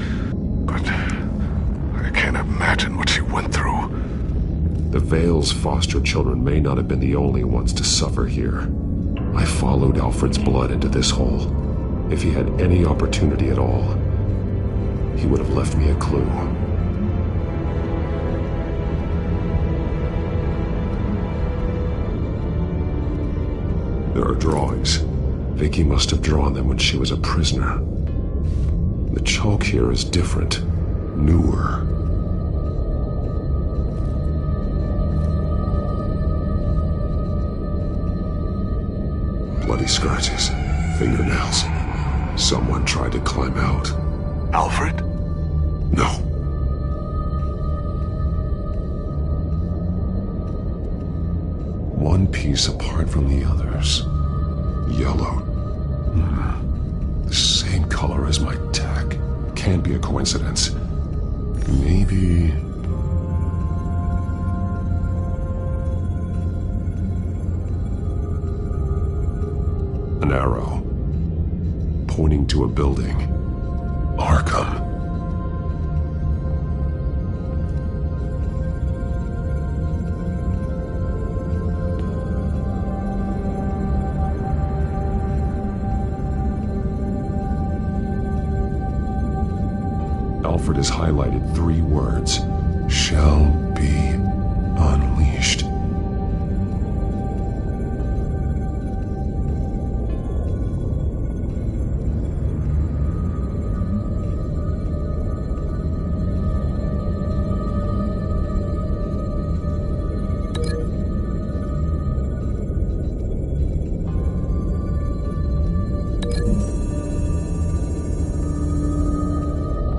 I can't imagine what she went through. The Veils' foster children may not have been the only ones to suffer here. I followed Alfred's blood into this hole. If he had any opportunity at all, he would have left me a clue. There are drawings. Vicky must have drawn them when she was a prisoner. The chalk here is different, newer. Bloody scratches, fingernails. Someone tried to climb out. Alfred? No. One piece apart from the others. Yellow. The same color as my tag. Can't be a coincidence. Maybe... an arrow. Pointing to a building. Arkham. Alfred has highlighted 3 words. Shall be unleashed.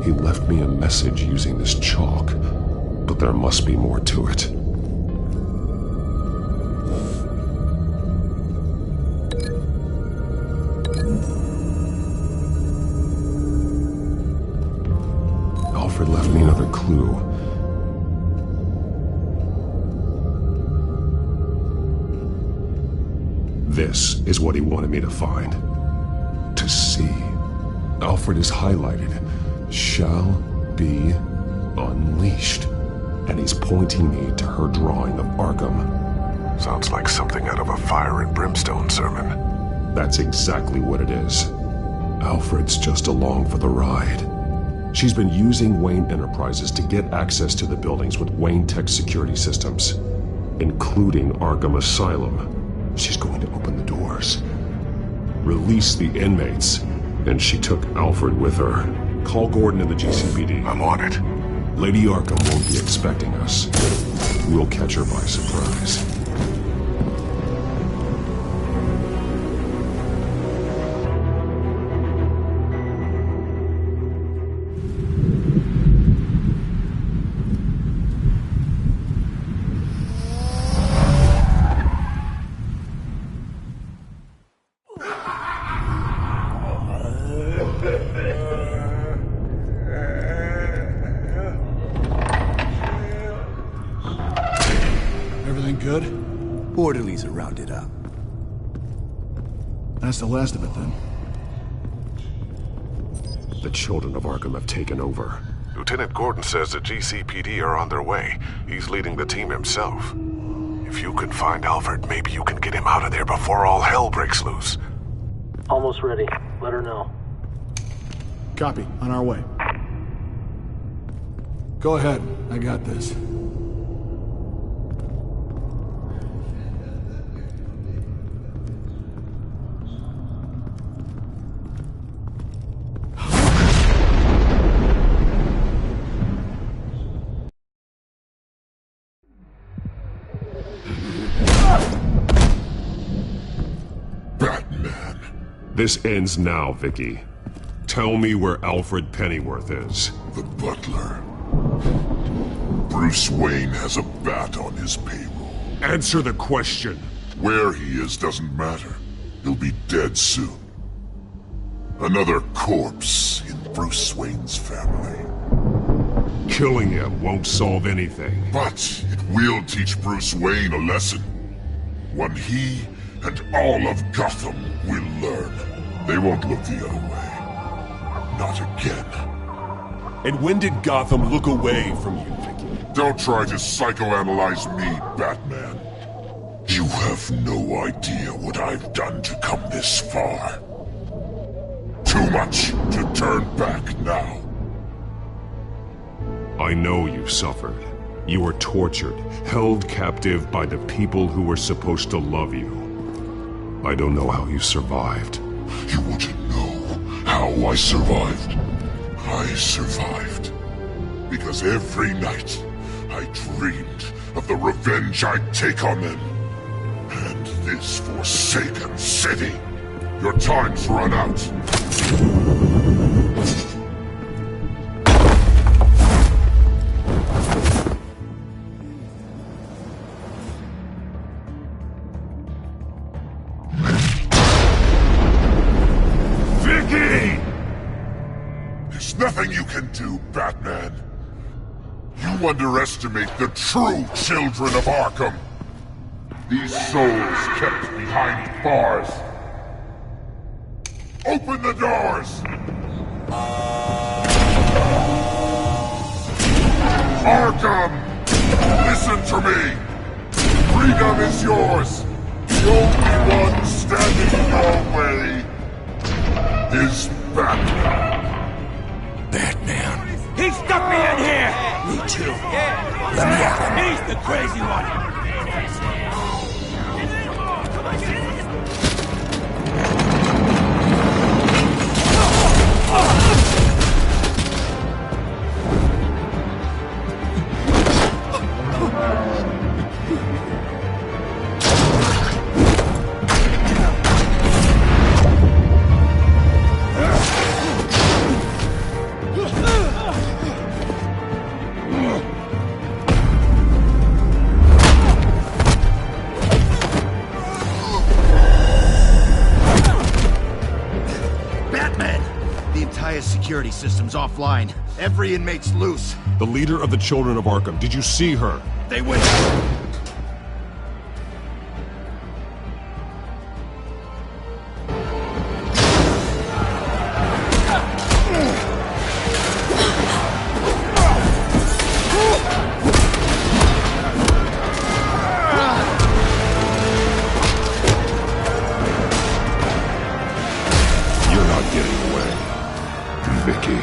He left me a message using this chalk, but there must be more to it. Alfred left me another clue. This is what he wanted me to find. To see. Alfred is highlighted. Shall be unleashed. And he's pointing me to her drawing of Arkham. Sounds like something out of a fire and brimstone sermon. That's exactly what it is. Alfred's just along for the ride. She's been using Wayne Enterprises to get access to the buildings with Wayne Tech security systems, including Arkham Asylum. She's going to open the doors, release the inmates, and she took Alfred with her. Call Gordon and the GCPD. I'm on it. Lady Arkham won't be expecting us. We'll catch her by surprise. Good? Orderlies are rounded up. That's the last of it, then. The children of Arkham have taken over. Lieutenant Gordon says the GCPD are on their way. He's leading the team himself. If you can find Alfred, maybe you can get him out of there before all hell breaks loose. Almost ready. Let her know. Copy. On our way. Go ahead. I got this. This ends now, Vicky. Tell me where Alfred Pennyworth is. The butler. Bruce Wayne has a bat on his payroll. Answer the question. Where he is doesn't matter. He'll be dead soon. Another corpse in Bruce Wayne's family. Killing him won't solve anything. But it will teach Bruce Wayne a lesson. One he and all of Gotham will learn. They won't look the other way. Not again. And when did Gotham look away from you, Vicky? Don't try to psychoanalyze me, Batman. You have no idea what I've done to come this far. Too much to turn back now. I know you suffered. You were tortured, held captive by the people who were supposed to love you. I don't know how you survived. You want to know how I survived? I survived because every night I dreamed of the revenge I'd take on them. And this forsaken city. Your time's run out. Nothing you can do, Batman. You underestimate the true children of Arkham. These souls kept behind bars. Open the doors! Arkham! Listen to me! Freedom is yours! The only one standing in your way is Batman. Batman. He stuck me in here! Me too. Let me out. He's the crazy one. Security system's offline. Every inmate's loose. The leader of the Children of Arkham. Did you see her? They went... You're not getting away, Vicky.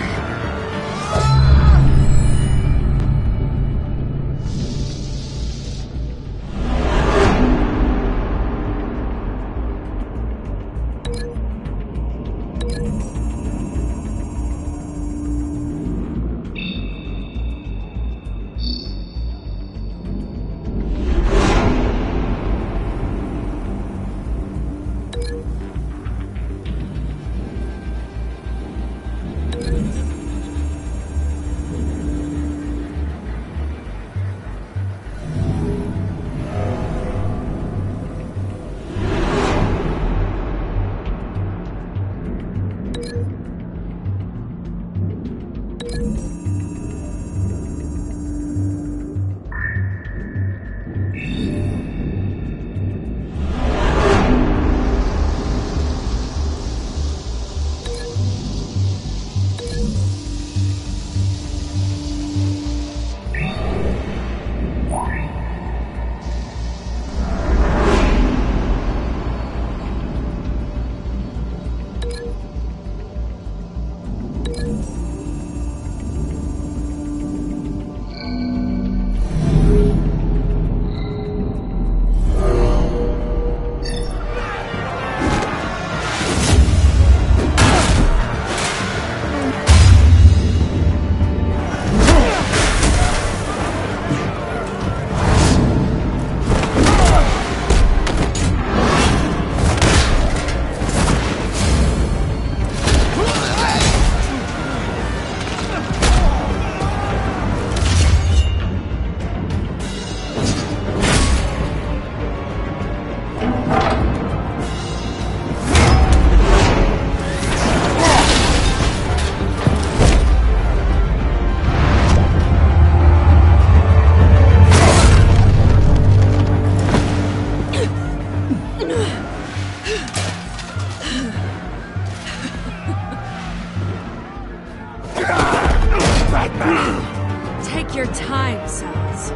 Take your time, Cells.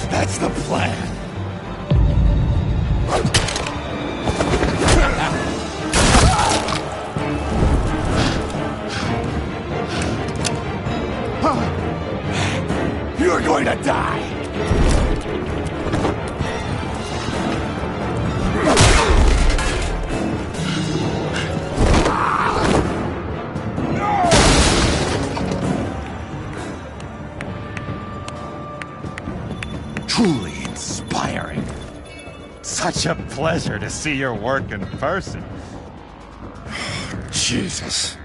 That's the plan. You're going to die. Truly inspiring. Such a pleasure to see your work in person. Jesus.